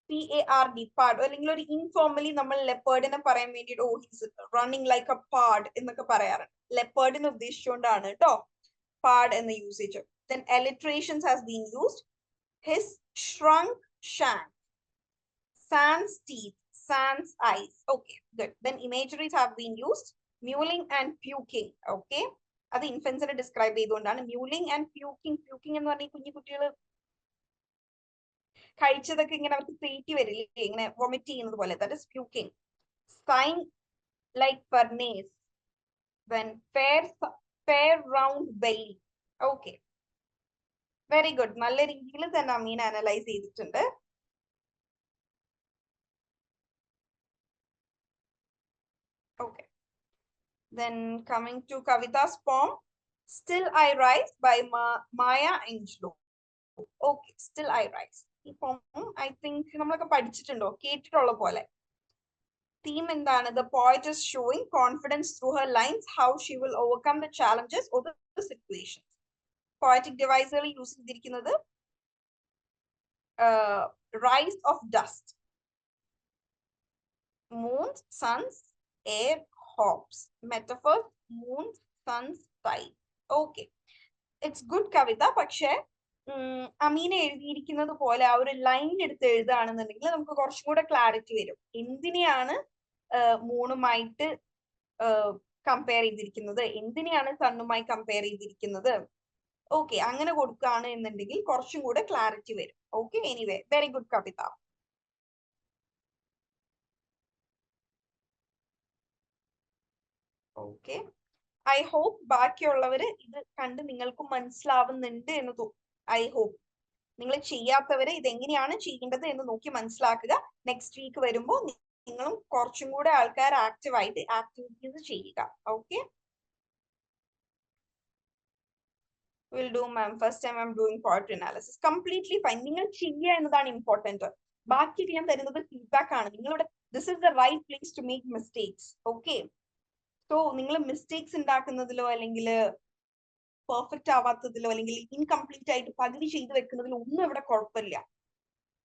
PARD, പാഡ്, അല്ലെങ്കിൽ ഒരു ഇൻഫോർമലി നമ്മൾ ലെപ്പേർഡിനെ പറയാൻ വേണ്ടിയിട്ട് his running like A pad എന്നൊക്കെ പറയാറുണ്ട്. ലെപ്പേർഡിനെ ഉദ്ദേശിച്ചുകൊണ്ടാണ് കേട്ടോ പാഡ് എന്ന usage. Then alliterations has been used. His shrunk shank, sans teeth, sans eyes. Okay, good. Then imageries have been used. Mewling and puking. Okay, അത് ഇൻഫൻസിനെ describe ചെയ്തുകൊണ്ടാണ്. മ്യൂളിംഗ് and പ്യൂക്കിംഗ്. പ്യൂക്കിംഗ് എന്ന് പറഞ്ഞാൽ കുഞ്ഞു കുട്ടികൾ കഴിച്ചതൊക്കെ ഇങ്ങനെ അവർക്ക് പേറ്റി വരില്ലേ, ഇങ്ങനെ വൊമിറ്റ് ചെയ്യുന്നത് പോലെ. That is puking. Sign like furnace. Then fair round belly. Okay, very good. നല്ല രീതിയിൽ തന്നെ അമീൻ അനലൈസ് ചെയ്തിട്ടുണ്ട്. Okay, then coming to Kavita's poem, Still I Rise by Maya Angelou. Okay, Still I Rise. ഈ poem I think നമ്മളൊക്കെ പഠിച്ചിട്ടുണ്ടോ, കേട്ടിട്ടുള്ള പോലെ. Theme എന്താണ്? The poet is showing confidence through her lines, how she will overcome the challenges or the situations. Poetic devices use ചെയ്തിരിക്കുന്നത് rise of dust, moons, suns, air, hops. Metaphor, moons, suns, sky. Okay, it's good കവിത. പക്ഷേ അമീന എഴുതിയിരിക്കുന്നത് പോലെ ആ ഒരു line എടുത്ത് എഴുതുകയാണെന്നുണ്ടെങ്കിൽ നമുക്ക് കുറച്ചും കൂടെ ക്ലാരിറ്റി വരും. എന്തിനെയാണ് മൂണുമായിട്ട് കമ്പയർ ചെയ്തിരിക്കുന്നത്, എന്തിനെയാണ് സണ്ണുമായി കമ്പയർ ചെയ്തിരിക്കുന്നത്. ഓക്കെ, അങ്ങനെ കൊടുക്കുകയാണ് എന്നുണ്ടെങ്കിൽ കുറച്ചും കൂടെ ക്ലാരിറ്റി വരും. Okay, anyway very good Kavitha. Okay, I hope ബാക്കിയുള്ളവര് ഇത് കണ്ട് നിങ്ങൾക്ക് മനസ്സിലാവുന്നുണ്ട് എന്ന് ഐ ഹോപ്പ്. നിങ്ങൾ ചെയ്യാത്തവര് ഇതെങ്ങനെയാണ് ചെയ്യേണ്ടത് എന്ന് നോക്കി മനസ്സിലാക്കുക. നെക്സ്റ്റ് വീക്ക് വരുമ്പോൾ നിങ്ങളും കുറച്ചും കൂടെ ആൾക്കാർ ആക്റ്റീവായിട്ട് ആക്ടിവിറ്റീസ് ചെയ്യുക. Okay, will do ma'am. First time I am doing poetry analysis. Completely fine. നിങ്ങൾ ചെയ്യുക എന്നതാണ് ഇമ്പോർട്ടന്റ്. ബാക്കി ഞാൻ തരുന്നത് ഫീഡ്ബാക്ക് ആണ്. നിങ്ങളുടെ this is the right place to make mistakes. Okay, so നിങ്ങൾ മിസ്റ്റേക്സ് ഉണ്ടാക്കുന്നതിലോ അല്ലെങ്കിൽ പെർഫെക്റ്റ് ആവാത്തതിലോ അല്ലെങ്കിൽ ഇൻകംപ്ലീറ്റ് ആയിട്ട് പകുതി ചെയ്ത് വെക്കുന്നതിലോ ഒന്നും ഇവിടെ കുഴപ്പമില്ല.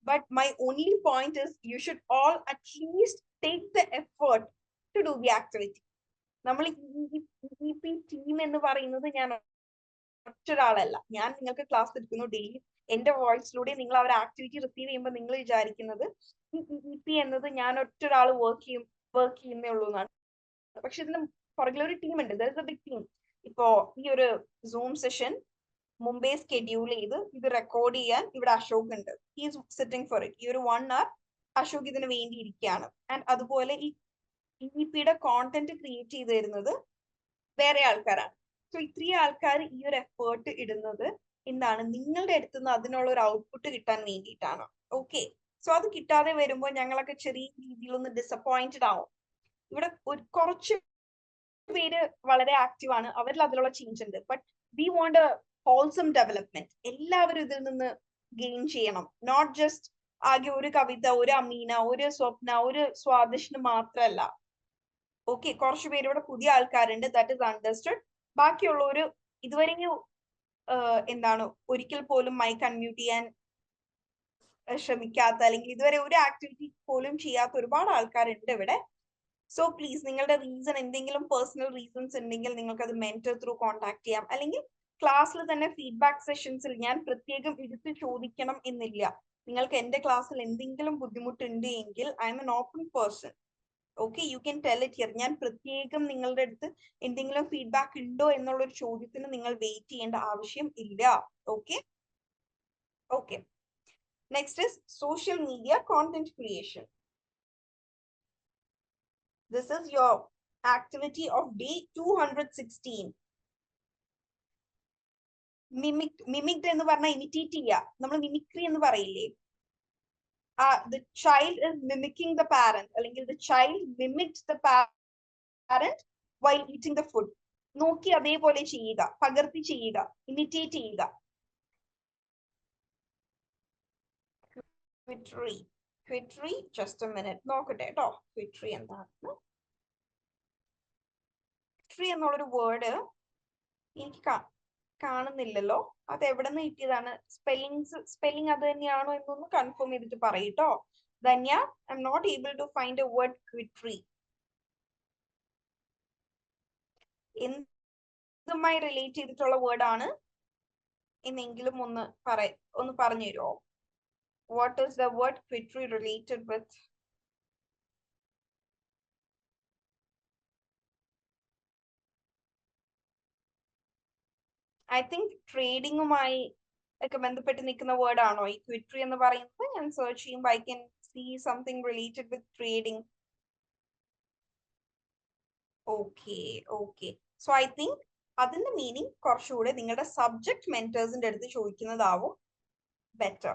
But my only point is you should all at least take the effort to do the activity. നമ്മൾ ഈ ടീം എന്ന് പറയുന്നത് ഞാൻ ഒറ്റൊരാളല്ല. ഞാൻ നിങ്ങൾക്ക് ക്ലാസ് എടുക്കുന്നു ഡെയിലി. എന്റെ വോയിസിലൂടെ നിങ്ങൾ അവർ ആക്ടിവിറ്റി റിസീവ് ചെയ്യുമ്പോൾ നിങ്ങൾ വിചാരിക്കുന്നത് EP എന്നത് ഞാൻ ഒറ്റൊരാൾ വർക്ക് ചെയ്യുന്നേ ഉള്ളൂ എന്നാണ്. പക്ഷെ ഇതിന് പുറകിലൊരു ടീം ഉണ്ട്. There is a big team. ഇപ്പോ ഈ ഒരു സൂം സെഷൻ മുമ്പേ സ്കെഡ്യൂൾ ചെയ്ത് ഇത് റെക്കോർഡ് ചെയ്യാൻ ഇവിടെ അശോക് ഉണ്ട്. He's sitting for it. ഈ ഒരു 1 hour അശോക് ഇതിന് വേണ്ടി ഇരിക്കുകയാണ്. ആൻഡ് അതുപോലെ ഈ EPയുടെ കോണ്ടന്റ് ക്രിയേറ്റ് ചെയ്ത് തരുന്നത് വേറെ ആൾക്കാരാണ്. സോ ഇത്രയും ആൾക്കാർ ഈ ഒരു എഫേർട്ട് ഇടുന്നത് എന്താണ്, നിങ്ങളുടെ അടുത്ത് നിന്ന് അതിനുള്ള ഒരു ഔട്ട്പുട്ട് കിട്ടാൻ വേണ്ടിയിട്ടാണ്. ഓക്കെ, സോ അത് കിട്ടാതെ വരുമ്പോൾ ഞങ്ങളൊക്കെ ചെറിയ രീതിയിലൊന്ന് ഡിസപ്പോയിന്റഡ് ആവും. ഇവിടെ കുറച്ച് പേര് വളരെ ആക്റ്റീവ് ആണ്, അവരിൽ അതിലുള്ള ചേഞ്ച് ഉണ്ട്. But we won't A wholesome development. എല്ലാവരും ഇതിൽ നിന്ന് ഗെയിൻ ചെയ്യണം. നോട്ട് ജസ്റ്റ് ആകെ ഒരു കവിത, ഒരു അമീന, ഒരു സ്വപ്ന, ഒരു സ്വാദിഷിന് മാത്രല്ല. ഓക്കെ, കുറച്ചു പേര് ഇവിടെ പുതിയ ആൾക്കാരുണ്ട്, ദാറ്റ് ഇസ് അണ്ടർസ്റ്റുഡ്. ബാക്കിയുള്ളവര് ഇതുവരെയും എന്താണ് ഒരിക്കൽ പോലും മൈക്ക് അൺമ്യൂട്ട് ചെയ്യാൻ ശ്രമിക്കാത്ത, അല്ലെങ്കിൽ ഇതുവരെ ഒരു ആക്ടിവിറ്റി പോലും ചെയ്യാത്ത ഒരുപാട് ആൾക്കാരുണ്ട് ഇവിടെ. സോ പ്ലീസ്, നിങ്ങളുടെ റീസൺ എന്തെങ്കിലും പേഴ്സണൽ റീസൺസ് ഉണ്ടെങ്കിൽ നിങ്ങൾക്ക് അത് മെന്റർ ത്രൂ കോൺടാക്ട് ചെയ്യാം. അല്ലെങ്കിൽ ക്ലാസ്സിൽ തന്നെ ഫീഡ്ബാക്ക് സെഷൻസിൽ ഞാൻ പ്രത്യേകം എടുത്ത് ചോദിക്കണം എന്നില്ല. നിങ്ങൾക്ക് എന്റെ ക്ലാസ്സിൽ എന്തെങ്കിലും ബുദ്ധിമുട്ടുണ്ട് എങ്കിൽ I M N open person. Okay, you can tell it here. ഞാൻ പ്രത്യേകം നിങ്ങളുടെ അടുത്ത് എന്തെങ്കിലും ഫീഡ്ബാക്ക് ഉണ്ടോ എന്നുള്ളൊരു ചോദ്യത്തിന് നിങ്ങൾ വെയിറ്റ് ചെയ്യേണ്ട ആവശ്യം ഇല്ല. Okay okay. Next is social media content creation. This is your activity of day 216. Mimicked എന്ന് പറഞ്ഞാൽ imitate ചെയ്യുക. നമ്മൾ മിമിക്രി എന്ന് പറയില്ലേ? The child is mimicking the parent, അല്ലെങ്കിൽ the child mimicked the parent while eating the food. നോക്കി അതേപോലെ ചെയ്യുക, പകർത്തി ചെയ്യുക, imitate ചെയ്യുക. Quittery, just a minute. നോക്കട്ടെ കേട്ടോ, quittery എന്താണ്? Quittery എന്നുള്ളൊരു വേർഡ് എനിക്ക് കാണുന്നില്ലല്ലോ. അത് എവിടെ നിന്ന് കിട്ടിയതാണ്? സ്പെല്ലിംഗ് അത് തന്നെയാണോ എന്നൊന്ന് കൺഫേം ചെയ്തിട്ട് പറയൂട്ടോ. Dhanya, I'm not able to find a word quittery. എന്തുമായി റിലേറ്റ് ചെയ്തിട്ടുള്ള വേർഡ് ആണ് എന്നെങ്കിലും ഒന്ന് പറഞ്ഞു തരുമോ? What is the word quittery related with? I think ട്രേഡിങ്ങുമായി ഒക്കെ ബന്ധപ്പെട്ട് നിൽക്കുന്ന വേർഡ് ആണോ ഈ ക്വിറ്ററി എന്ന് പറയുന്നത്? ഞാൻ സെർച്ച് ചെയ്യുമ്പോൾ I can see something related with trading. Okay okay. So I think അതിന്റെ മീനിങ് കുറച്ചുകൂടെ നിങ്ങളുടെ സബ്ജക്ട് മെന്റേഴ്സിന്റെ അടുത്ത് ചോദിക്കുന്നതാവും better.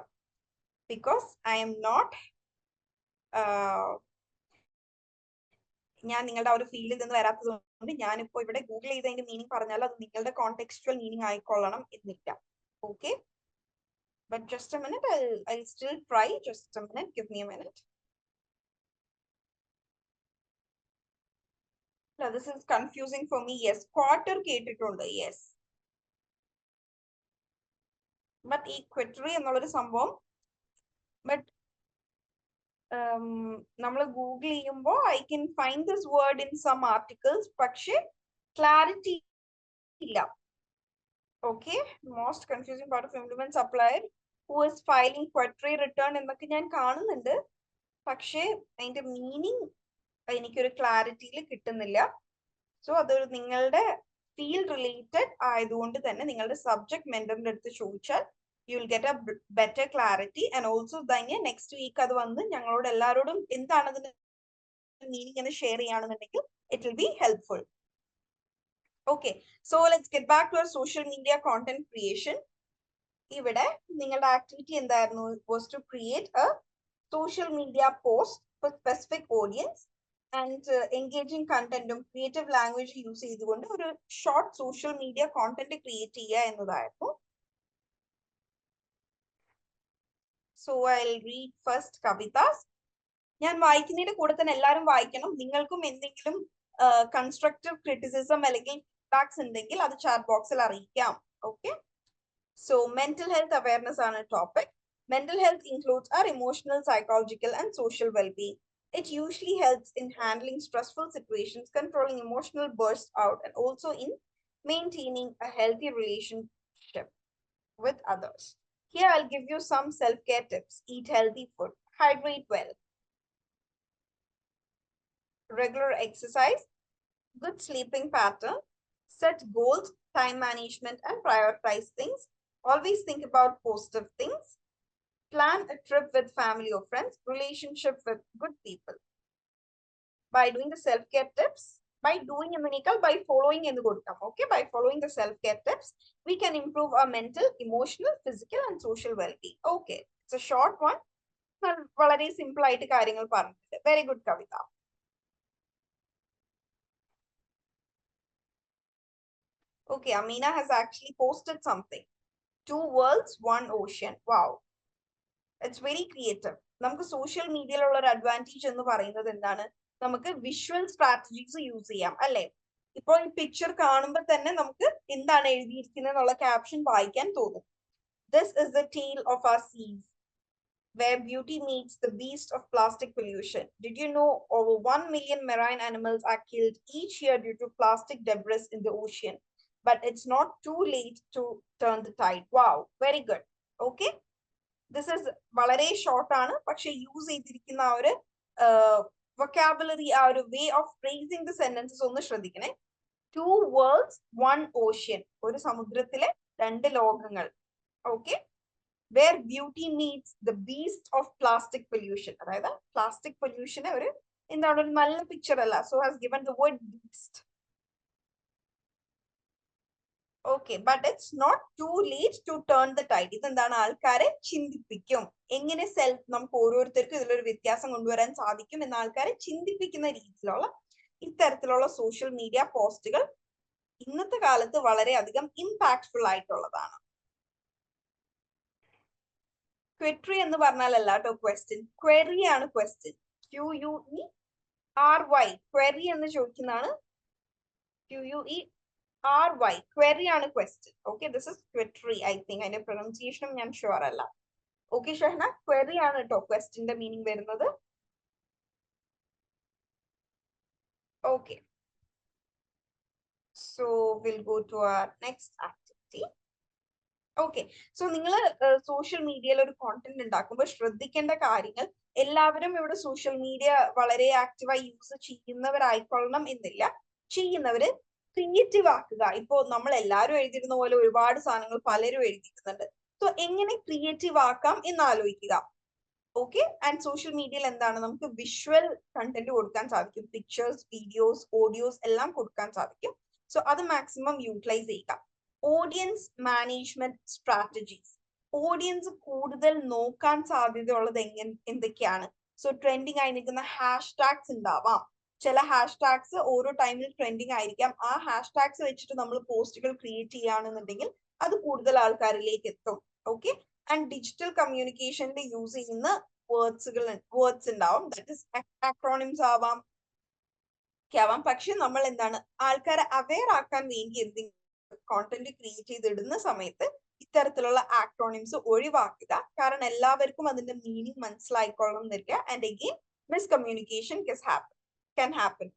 Because I'm not, ഞാൻ നിങ്ങളുടെ ആ ഒരു ഫീൽഡിൽ നിന്ന് വരാത്തത് കൊണ്ട് ഞാനിപ്പോ ഇവിടെ ഗൂഗിൾ ചെയ്ത് അതിന്റെ മീനിങ് പറഞ്ഞാൽ അത് നിങ്ങളുടെ കോണ്ടെക്സ്റ്റുവൽ മീനിങ് ആയിക്കൊള്ളണം എന്നില്ല. Okay, but just A minute, I'll still try. Just a minute, give me a minute. No, this is confusing for me. Yes, quarter കേട്ടിട്ടുണ്ട്. Yes, but ഈ ക്വിറ്ററി എന്നുള്ളൊരു സംഭവം, ബട്ട് നമ്മൾ ഗൂഗിൾ ചെയ്യുമ്പോൾ I can find this word in some articles, പക്ഷെ clarity ഇല്ല. Okay, most confusing part of implement supplier who is filing quarterly return എന്നൊക്കെ ഞാൻ കാണുന്നുണ്ട്, പക്ഷെ അതിന്റെ മീനിങ് എനിക്കൊരു ക്ലാരിറ്റിയിൽ കിട്ടുന്നില്ല. സോ അതൊരു നിങ്ങളുടെ ഫീൽഡ് റിലേറ്റഡ് ആയതുകൊണ്ട് തന്നെ നിങ്ങളുടെ സബ്ജക്ട് മെന്ററിന്റെ അടുത്ത് ചോദിച്ചാൽ you will get a better clarity. And also Danya, next week അത് വന്ന് ഞങ്ങളോട് എല്ലാവരോടും എന്താണ് അതിന്റെ മീനിങ് എന്ന് ഷെയർ ചെയ്യുകയാണെന്നുണ്ടെങ്കിൽ it will be helpful. Okay, so let's get back to our social media content creation. ഇവിടെ നിങ്ങളുടെ ആക്ടിവിറ്റി എന്തായിരുന്നു? was to create a social media post for specific audience and engaging content ഉം creative language use ചെയ്തുകൊണ്ട് ഒരു short social media content create ചെയ്യുക എന്നതായിരുന്നു. So I'll read first Kavitas. ഞാൻ വായിക്കുന്നതിന്റെ കൂടെ തന്നെ എല്ലാവരും വായിക്കണം. നിങ്ങൾക്കും എന്തെങ്കിലും കൺസ്ട്രക്റ്റീവ് ക്രിറ്റിസിസം അല്ലെങ്കിൽ ഫീഡ്ബാക്സ് ഉണ്ടെങ്കിൽ അത് ചാറ്റ് ബോക്സിൽ അറിയിക്കാം. Okay, so mental health awareness ആണ് topic. Mental health includes our emotional, psychological, and social well-being. It usually helps in handling stressful situations, controlling emotional bursts out, and also in maintaining a healthy relationship with others. Here I'll give you some self-care tips. Eat healthy food, hydrate well, regular exercise, good sleeping pattern, set goals, time management, and prioritize things. Always think about positive things. Plan a trip with family or friends, relationship with good people. By doing the self-care tips, by doing by following in the good term. Okay, by following the self-care tips, we can improve our mental, emotional, physical, and social well-being. Okay, it's a short one. വളരെ simple ആയിട്ട് കാര്യങ്ങൾ പറഞ്ഞിട്ടുണ്ട്. Very good Kavitha. Okay, Amina has actually posted something. 2 worlds, 1 ocean. Wow. It's very creative. നമുക്ക് social മീഡിയയിലുള്ള ഒരു advantage എന്ന് പറയുന്നത് എന്താണ്? നമുക്ക് വിഷ്വൽ സ്ട്രാറ്റജീസ് യൂസ് ചെയ്യാം അല്ലെ? ഇപ്പോൾ ഈ പിക്ചർ കാണുമ്പോൾ തന്നെ നമുക്ക് എന്താണ് എഴുതിയിരിക്കുന്നത് എന്നുള്ള ക്യാപ്ഷൻ വായിക്കാൻ തോന്നും. This is the tale of our seas, where beauty meets the beast of plastic pollution. Did you know over 1 million marine animals are killed each year due to plastic debris in the ocean? But it's not too late to turn the tide. Wow, very good. Okay. This is വളരെ short ആണ്, പക്ഷെ use ചെയ്തിരിക്കുന്ന ആ ഒരു vocabulary, ആ ഒരു way of phrasing the sentences ഒന്ന് ശ്രദ്ധിക്കണേ. 2 worlds, 1 ocean. ഒരു സമുദ്രത്തിലെ 2 ലോകങ്ങൾ. Okay. Where beauty meets the beast of plastic pollution. അതായത് പ്ലാസ്റ്റിക് പൊല്യൂഷനെ ഒരു എന്താണ്, ഒരു നല്ല പിക്ചർ അല്ല. So has given the word beast. Okay, but it's not too late to turn the tide. ഇതെന്താണ്, ആൾക്കാരെ ചിന്തിപ്പിക്കും. എങ്ങനെ സെൽഫ്, നമുക്ക് ഓരോരുത്തർക്കും ഇതിലൊരു വ്യത്യാസം കൊണ്ടുവരാൻ സാധിക്കും എന്ന ആൾക്കാരെ ചിന്തിപ്പിക്കുന്ന രീതിയിലുള്ള ഇത്തരത്തിലുള്ള സോഷ്യൽ മീഡിയ പോസ്റ്റുകൾ ഇന്നത്തെ കാലത്ത് വളരെയധികം ഇമ്പാക്ട്ഫുൾ ആയിട്ടുള്ളതാണ്. ക്വെട്രി എന്ന് പറഞ്ഞാലല്ല കേട്ടോ ക്വസ്റ്റ്യൻ, ക്വെറി ആണ് ക്വസ്റ്റ്യൻ. QUERY, ക്വെറി എന്ന് ചോദിക്കുന്നതാണ് QUERY, ക്വെറി ആണ് question. Okay, this is quetry. I think അതിന്റെ പ്രൊനൗൺസിയേഷനും ഞാൻ ഷുവർ അല്ല. ഓക്കെ ഷഹന, ക്വെറി ആണ് കേട്ടോ ക്വസ്റ്റ്യന്റെ മീനിങ് വരുന്നത്. Okay, so we'll go to our next activity. Okay, so നിങ്ങൾ സോഷ്യൽ മീഡിയയിൽ ഒരു കോണ്ടന്റ് ഉണ്ടാക്കുമ്പോൾ ശ്രദ്ധിക്കേണ്ട കാര്യങ്ങൾ, എല്ലാവരും ഇവിടെ സോഷ്യൽ മീഡിയ വളരെ ആക്റ്റീവായി യൂസ് ചെയ്യുന്നവരായിക്കൊള്ളണം എന്നില്ല. ചെയ്യുന്നവര് ക്രിയേറ്റീവ് ആക്കുക. ഇപ്പോ നമ്മൾ എല്ലാവരും എഴുതിയിരുന്ന പോലെ ഒരുപാട് സാധനങ്ങൾ പലരും എഴുതിയിരുന്നുണ്ട്. സോ എങ്ങനെ ക്രിയേറ്റീവ് ആക്കാം എന്ന് ആലോചിക്കുക. ഓക്കെ, ആൻഡ് സോഷ്യൽ മീഡിയയിൽ എന്താണ്, നമുക്ക് വിഷ്വൽ കണ്ടന്റ് കൊടുക്കാൻ സാധിക്കും. പിക്ചേഴ്സ്, വീഡിയോസ്, ഓഡിയോസ് എല്ലാം കൊടുക്കാൻ സാധിക്കും. സോ അത് മാക്സിമം യൂട്ടിലൈസ് ചെയ്യുക. Audience management strategies. ഓഡിയൻസ് കൂടുതൽ നോക്കാൻ സാധ്യതയുള്ളത് എന്തൊക്കെയാണ്? സോ ട്രെൻഡിങ് ആയി നിൽക്കുന്ന ഹാഷ്ടാഗ്സ് ഉണ്ടാവാം. ചില ഹാഷ്ടാഗ്സ് ഓരോ ടൈമിൽ ട്രെൻഡിങ് ആയിരിക്കാം. ആ ഹാഷ്ടാഗ്സ് വെച്ചിട്ട് നമ്മൾ പോസ്റ്റുകൾ ക്രിയേറ്റ് ചെയ്യുകയാണെന്നുണ്ടെങ്കിൽ അത് കൂടുതൽ ആൾക്കാരിലേക്ക് എത്തും. ഓക്കെ, ആൻഡ് ഡിജിറ്റൽ കമ്മ്യൂണിക്കേഷനിൽ യൂസ് ചെയ്യുന്ന വേർഡ്സ് ഉണ്ടാവും. ദാറ്റ് ഇസ് അക്രോണിംസ് ആവാം. പക്ഷെ നമ്മൾ എന്താണ്, ആൾക്കാരെ അവെയർ ആക്കാൻ വേണ്ടി എന്തെങ്കിലും കോണ്ടന്റ് ക്രിയേറ്റ് ചെയ്തിടുന്ന സമയത്ത് ഇത്തരത്തിലുള്ള ആക്രോണിംസ് ഒഴിവാക്കുക. കാരണം എല്ലാവർക്കും അതിന്റെ മീനിങ് മനസ്സിലായിക്കൊള്ളണം എന്നില്ല. And again miscommunication can happen.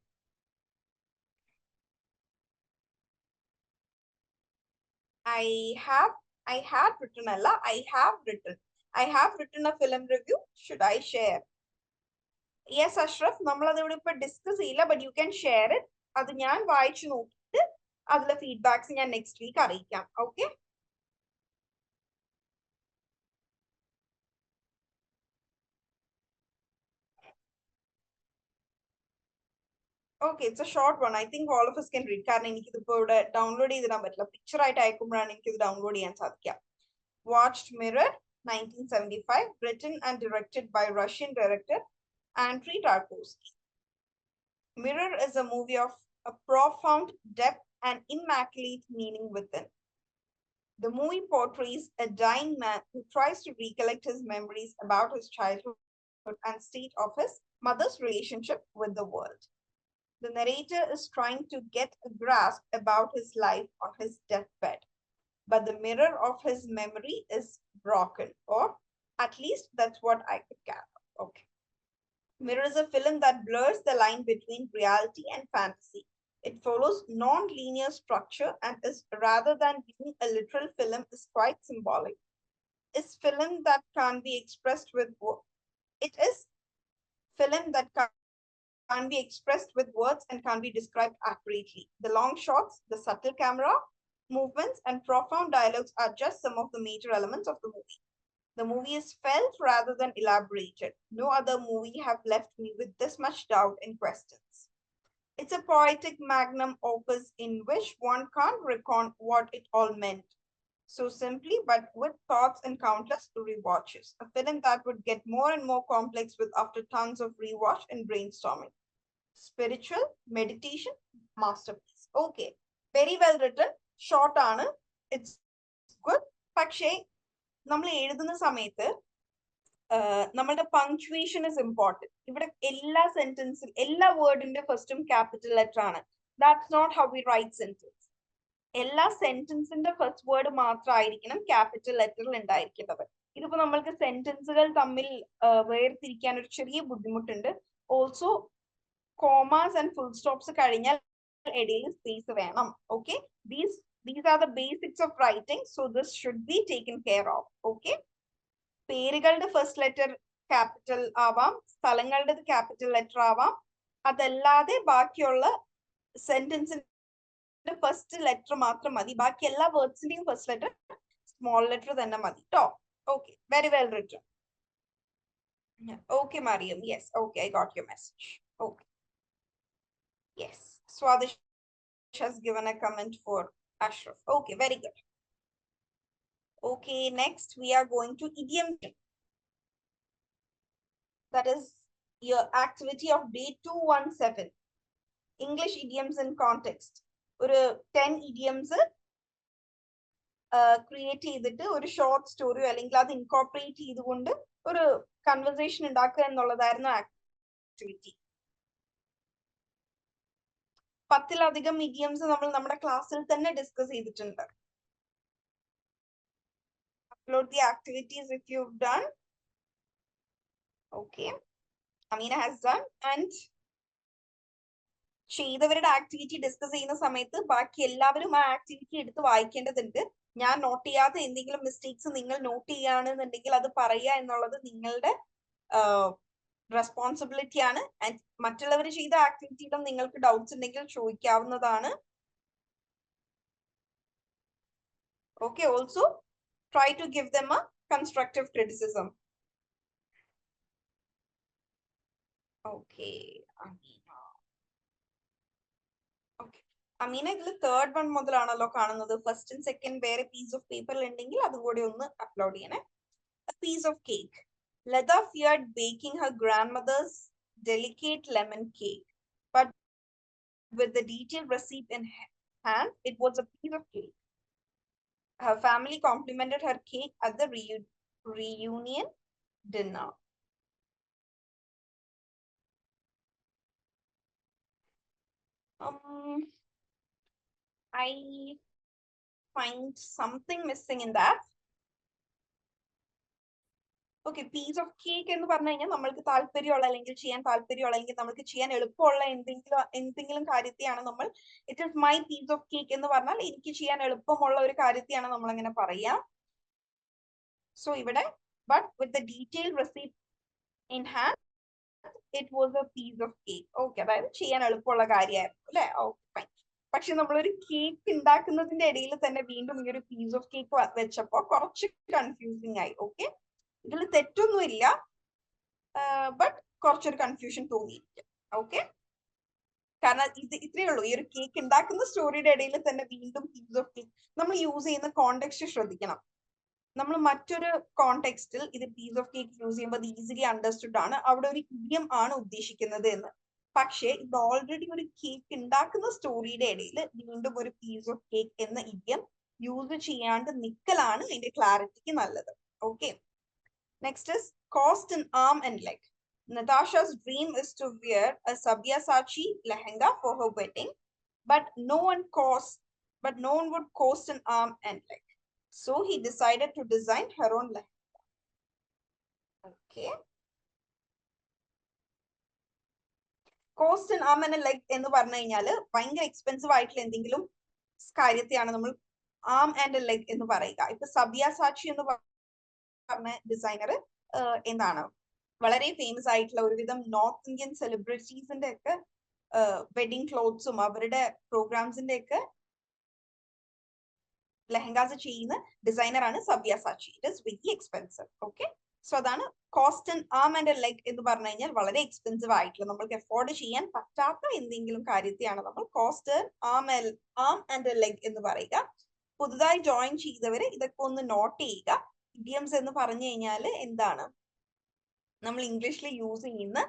I have written a film review. Should I share? Yes, Ashraf, നമ്മൾ അത് ഇവിടെ ഇപ്പൊ ഡിസ്കസ് ചെയ്യില്ല, but you can share it. അത് ഞാൻ വായിച്ചു നോക്കിയിട്ട് അതിലെ ഫീഡ്ബാക്സ് ഞാൻ നെക്സ്റ്റ് വീക്ക് അറിയിക്കാം. Okay, okay, it's a short one. I think all of us can read. കാരണം എനിക്കിത് ഇപ്പോൾ ഇവിടെ ഡൗൺലോഡ് ചെയ്തിടാൻ പറ്റില്ല. പിക്ചർ ആയിട്ട് അയക്കുമ്പോഴാണ് എനിക്കിത് ഡൗൺലോഡ് ചെയ്യാൻ സാധിക്കുക. Watched Mirror, 1975, written and directed by Russian director Andrei Tarkovsky. Mirror is a movie of a profound depth and immaculate meaning within. The movie portrays a dying man who tries to recollect his memories about his childhood and state of his mother's relationship with the world. The narrator is trying to get a grasp about his life on his deathbed, but the mirror of his memory is broken, or at least that's what I could gather. Okay. Mirror is a film that blurs the line between reality and fantasy. It follows non-linear structure and is, rather than being a literal film, is quite symbolic. It's film that can't be expressed with words. It is film that can be expressed with words and can be described accurately. The long shots, the subtle camera movements, and profound dialogues are just some of the major elements of the movie. The movie is felt rather than elaborated. No other movie have left me with this much doubt and questions. It's a poetic magnum opus in which one can't recount what it all meant so simply, but with thoughts and countless rewatches. A film that would get more and more complex with after tons of rewatch and brainstorming. Spiritual meditation masterpiece. Okay, very well written. Short ആണ്. It's good. പക്ഷേ നമ്മൾ എഴുതുന്ന സമയത്ത് നമ്മളുടെ punctuation is important. ഇവിടെ എല്ലാ സെന്റൻസിൽ എല്ലാ വേർഡിന്റെ ഫസ്റ്റും ക്യാപിറ്റൽ ലെറ്റർ ആണ്. That's not how we write sentence. എല്ലാ സെന്റൻസിന്റെ ഫസ്റ്റ് വേർഡ് മാത്രമായിരിക്കണം ക്യാപിറ്റൽ ലെറ്ററിൽ ഉണ്ടായിരിക്കുന്നത്. ഇതിപ്പോ നമ്മൾക്ക് സെന്റൻസുകൾ തമ്മിൽ വേർതിരിക്കാൻ ഒരു ചെറിയ ബുദ്ധിമുട്ടുണ്ട്. Also commas and full stops കഴിഞ്ഞാൽ ഇടയിൽ സ്പേസ് വേണം. Okay, these are the basics of writing, so this should be taken care of. Okay, പേരുകളുടെ ഫസ്റ്റ് ലെറ്റർ ക്യാപിറ്റൽ ആവാം, സ്ഥലങ്ങളുടെ ക്യാപിറ്റൽ ലെറ്റർ ആവാം. അതല്ലാതെ ബാക്കിയുള്ള സെന്റൻസിന്റെ ഫസ്റ്റ് ലെറ്റർ മാത്രം മതി. ബാക്കി എല്ലാ വേർഡ്സിന്റെയും ഫസ്റ്റ് ലെറ്റർ സ്മോൾ ലെറ്റർ തന്നെ മതി ട്ടോ. Okay, very well written. Okay, Mariam. Yes. Okay, I got your message. Okay. Yes. Swadish has given a comment for Ashraf. Okay, very good. Okay, next we are going to idiom. That is your activity of day 217. English idioms in context. ഒരു 10 idioms create ചെയ്തിട്ട് ഒരു short സ്റ്റോറിയോ അല്ലെങ്കിൽ അത് incorporate ചെയ്തുകൊണ്ട് ഒരു conversation ഉണ്ടാക്കുക എന്നുള്ളതായിരുന്നു activity. 10-ലധികം idioms നമ്മൾ നമ്മുടെ ക്ലാസ്സിൽ തന്നെ ഡിസ്കസ് ചെയ്തിട്ടുണ്ട്. Upload the activities if you've done. Okay, Amina has done. And ചെയ്തവരുടെ ആക്ടിവിറ്റി ഡിസ്കസ് ചെയ്യുന്ന സമയത്ത് ബാക്കി എല്ലാവരും ആ ആക്ടിവിറ്റി എടുത്ത് വായിക്കേണ്ടതുണ്ട്. ഞാൻ നോട്ട് ചെയ്യാത്ത എന്തെങ്കിലും മിസ്റ്റേക്സ് നിങ്ങൾ നോട്ട് ചെയ്യുകയാണെന്നുണ്ടെങ്കിൽ അത് പറയുക എന്നുള്ളത് നിങ്ങളുടെ റെസ്പോൺസിബിലിറ്റി ആണ്. ആൻഡ് മറ്റുള്ളവർ ചെയ്ത ആക്ടിവിറ്റിയിലും നിങ്ങൾക്ക് ഡൗട്ട്സ് ഉണ്ടെങ്കിൽ ചോദിക്കാവുന്നതാണ്. Okay, also try to give them a constructive criticism. Okay, Amina. Okay, Amina, ഇതിൽ തേർഡ് വൺ മുതലാണല്ലോ കാണുന്നത്. ഫസ്റ്റ് ആൻഡ് സെക്കൻഡ് വേറെ പീസ് ഓഫ് പേപ്പറിൽ ഉണ്ടെങ്കിൽ അതും കൂടി ഒന്ന് അപ്ലോഡ് ചെയ്യണേ. A piece of cake. Leda feared baking her grandmother's delicate lemon cake, but with the detailed receipt in hand, it was a piece of cake. Her family complimented her cake at the reunion dinner. I find something missing in that. Okay, piece of cake എന്ന് പറഞ്ഞു കഴിഞ്ഞാൽ നമ്മൾക്ക് താല്പര്യമുള്ള അല്ലെങ്കിൽ ചെയ്യാൻ താല്പര്യമുള്ള അല്ലെങ്കിൽ നമുക്ക് ചെയ്യാൻ എളുപ്പമുള്ള എന്തെങ്കിലും കാര്യത്തെയാണ് നമ്മൾ it is my piece of cake എന്ന് പറഞ്ഞാൽ എനിക്ക് ചെയ്യാൻ എളുപ്പമുള്ള ഒരു കാര്യത്തെയാണ് നമ്മൾ അങ്ങനെ പറയാ. സോ ഇവിടെ but with the detailed receipt in hand it was a piece of cake. Okay, അതായത് ചെയ്യാൻ എളുപ്പമുള്ള കാര്യമായിരുന്നു അല്ലെ. Okay, fine. പക്ഷെ നമ്മളൊരു കേക്ക് ഉണ്ടാക്കുന്നതിന്റെ ഇടയിൽ തന്നെ വീണ്ടും ഈ ഒരു പീസ് ഓഫ് കേക്ക് വെച്ചപ്പോ കുറച്ച് കൺഫ്യൂസിങ് ആയി. ഓക്കെ, ഇതിൽ തെറ്റൊന്നുമില്ല, ബട്ട് കുറച്ചൊരു കൺഫ്യൂഷൻ തോന്നിയിരിക്കും. ഓക്കെ, കാരണം ഇത്രയേ ഉള്ളൂ. ഈ ഒരു കേക്ക് ഉണ്ടാക്കുന്ന സ്റ്റോറിയുടെ ഇടയിൽ തന്നെ വീണ്ടും പീസ് ഓഫ് കേക്ക് നമ്മൾ യൂസ് ചെയ്യുന്ന കോണ്ടെക്സ്റ്റ് ശ്രദ്ധിക്കണം. നമ്മൾ മറ്റൊരു കോണ്ടെക്സ്റ്റിൽ ഇത് പീസ് ഓഫ് കേക്ക് യൂസ് ചെയ്യുമ്പോൾ അത് ഈസിലി അണ്ടർസ്റ്റുഡ് ആണ്, അവിടെ ഒരു ഇഡിയം ആണ് ഉദ്ദേശിക്കുന്നത് എന്ന്. പക്ഷേ ഇത് ഓൾറെഡി ഒരു കേക്ക് ഉണ്ടാക്കുന്ന സ്റ്റോറിയുടെ ഇടയിൽ വീണ്ടും ഒരു പീസ് ഓഫ് കേക്ക് എന്ന ഇഡിയം യൂസ് ചെയ്യാണ്ട് നിക്കലാണ് ഇതിന്റെ ക്ലാരിറ്റിക്ക് നല്ലത്. Okay, next is cost an arm and leg. Natasha's dream is to wear a Sabyasachi lehenga for her wedding, but no one would cost an arm and leg. So he decided to design her own lehenga. Okay. Cost an arm and a leg എന്ന് പറഞ്ഞു കഴിഞ്ഞാൽ ഭയങ്കര expensive ആയിട്ടുള്ള എന്തെങ്കിലും കാര്യത്തെയാണ് നമ്മൾ ആം and a leg എന്ന് പറയുക. ഇപ്പൊ സബ്യാസാച്ചി എന്ന് പറഞ്ഞ ഡിസൈനർ എന്താണ് വളരെ ഫേമസ് ആയിട്ടുള്ള ഒരുവിധം നോർത്ത് ഇന്ത്യൻ സെലിബ്രിറ്റീസിന്റെ ഒക്കെ വെഡിങ് ക്ലോത്ത്സും അവരുടെ പ്രോഗ്രാംസിന്റെ ഒക്കെ ലെഹങ്കാസ് ചെയ്യുന്ന ഡിസൈനർ ആണ് Sabyasachi. It is very expensive. Okay, so അതാണ് cost and arm and a leg എന്ന് പറഞ്ഞു കഴിഞ്ഞാൽ വളരെ എക്സ്പെൻസീവ് ആയിട്ടുള്ള നമ്മൾക്ക് അഫോർഡ് ചെയ്യാൻ പറ്റാത്ത എന്തെങ്കിലും കാര്യത്തെയാണ് നമ്മൾ cost arm and a leg എന്ന് പറയുക. പുതുതായി ജോയിൻ ചെയ്തവര് ഇതൊക്കെ ഒന്ന് നോട്ട് ചെയ്യുക. ഇഡിയംസ് എന്ന് പറഞ്ഞു കഴിഞ്ഞാൽ എന്താണ് നമ്മൾ ഇംഗ്ലീഷിൽ യൂസ് ചെയ്യുന്ന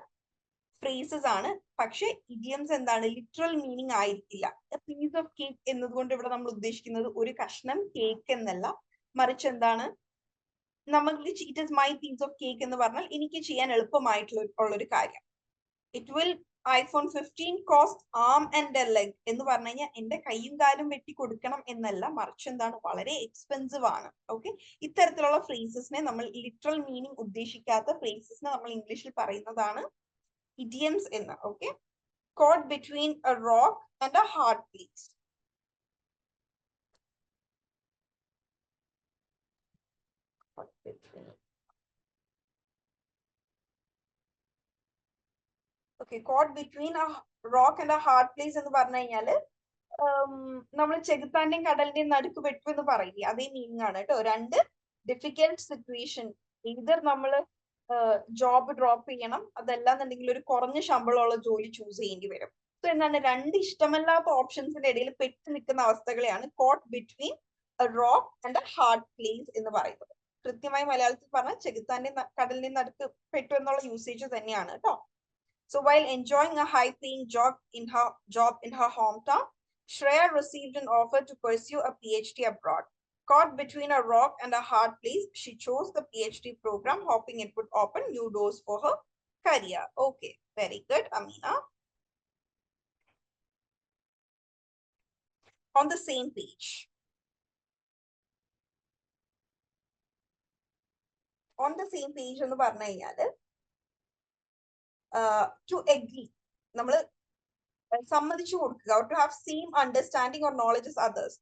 ഫ്രേസസ് ആണ്. പക്ഷെ ഇഡിയംസ് എന്താണ് ലിറ്ററൽ മീനിങ് ആയിരിക്കില്ല. പീസ് ഓഫ് കേക്ക് എന്നതുകൊണ്ട് ഇവിടെ നമ്മൾ ഉദ്ദേശിക്കുന്നത് ഒരു കഷ്ണം കേക്ക് എന്നല്ല, മറിച്ച് എന്താണ് it is my piece of cake എന്ന് പറഞ്ഞാൽ എനിക്ക് ചെയ്യാൻ എളുപ്പമായിട്ടുള്ള ഒരു കാര്യം. It will iPhone 15 cost arm and a leg എന്ന് പറഞ്ഞു കഴിഞ്ഞാൽ എന്റെ കൈയും കാലും വെട്ടി കൊടുക്കണം എന്നല്ല, മറിച്ച് എന്താണ് വളരെ എക്സ്പെൻസീവ് ആണ്. ഓക്കെ, ഇത്തരത്തിലുള്ള ഫ്രേസസിനെ നമ്മൾ ലിറ്ററൽ മീനിങ് ഉദ്ദേശിക്കാത്ത ഫ്രേസസിനെ നമ്മൾ ഇംഗ്ലീഷിൽ പറയുന്നതാണ് ഇഡിയംസ് എന്ന്. Okay, caught between a rock and a hard place. Okay, caught between a rock and a hard place എന്ന് പറഞ്ഞു കഴിഞ്ഞാല് നമ്മൾ ചെകുത്താന്റെയും കടലിന്റെയും നടുക്ക് പെട്ടു എന്ന് പറയില്ലേ, അതേ മീനിങ് ആണ് കേട്ടോ. രണ്ട് ഡിഫിക്കൽട്ട് സിറ്റുവേഷൻ, either നമ്മള് ജോബ് ഡ്രോപ്പ് ചെയ്യണം, അതല്ലാന്നുണ്ടെങ്കിൽ ഒരു കുറഞ്ഞ ശമ്പളമുള്ള ജോലി ചൂസ് ചെയ്യേണ്ടി വരും. സോ എന്താണ്, രണ്ട് ഇഷ്ടമല്ലാത്ത ഓപ്ഷൻസിന്റെ ഇടയിൽ പെട്ട് നിൽക്കുന്ന അവസ്ഥകളെയാണ് caught between a rock and a hard place എന്ന് പറയുന്നത്. കൃത്യമായി മലയാളത്തിൽ പറഞ്ഞാൽ ചെകുത്താന്റെയും കടലിന്റെയും നടുക്ക് പെട്ടു എന്നുള്ള യൂസേജ് തന്നെയാണ് കേട്ടോ. So while enjoying a high-paying job in her hometown, Shreya received an offer to pursue a PhD abroad. Caught between a rock and a hard place, she chose the PhD program, hoping it would open new doors for her career. Okay, very good, Amina. On the same page. On the same page എന്ന് പറഞ്ഞു കഴിഞ്ഞാല് to agree, നമ്മൾ സമ്മതിച്ചു കൊടുക്കുക, or to have same understanding or knowledge as others.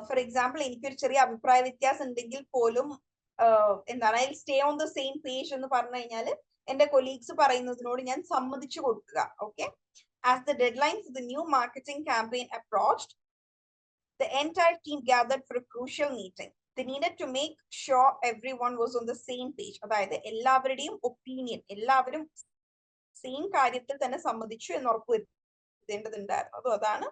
For example, എനിക്കൊരു ചെറിയ അഭിപ്രായ വ്യത്യാസം ഉണ്ടെങ്കിൽ പോലും എന്താണ്, I'll stay on the same page എന്ന് പറഞ്ഞു കഴിഞ്ഞാൽ എന്റെ കൊലീഗ്സ് പറയുന്നതിനോട് ഞാൻ സമ്മതിച്ചു കൊടുക്കുക. Okay, as the deadline for the new marketing campaign approached, the entire team gathered for a crucial meeting. They needed to make sure everyone was on the same page. അതായത് എല്ലാവരുടെയും opinion, എല്ലാവരും same കാര്യത്തിൽ തന്നെ സമ്മതിച്ചു എന്ന് ഉറപ്പുവരുത്തേണ്ടതുണ്ടായിരുന്നു. അതാണ്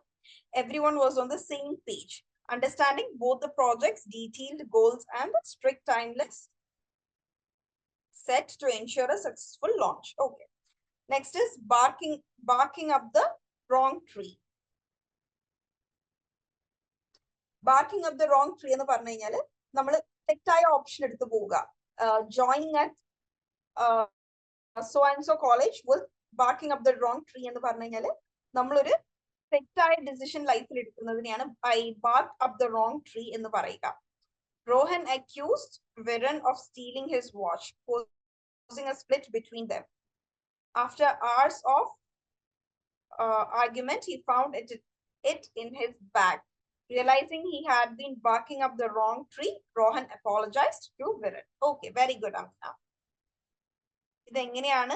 everyone was on the same page, understanding both the project's detailed goals and the strict timelines set to ensure a successful launch. Okay, next is barking up the wrong tree. Barking up the wrong tree എന്ന് പറഞ്ഞു കഴിഞ്ഞാൽ നമ്മൾ തെറ്റായ option എടുത്തു പോവുക. Joining at so and so college was barking up the wrong tree എന്ന് പറഞ്ഞു കഴിഞ്ഞാൽ നമ്മളൊരു തെറ്റായ ഡിസിഷൻ ലൈഫിൽ എടുക്കുന്നതിനെയാണ് I barked up the wrong tree എന്ന് പറയുക. Rohan accused Viren of stealing his watch, causing a split between them. After hours of argument, he found it in his bag. Realizing he had been barking up the wrong tree, Rohan apologized to Viren. Okay, very good, Amina. ഇതെങ്ങനെയാണ്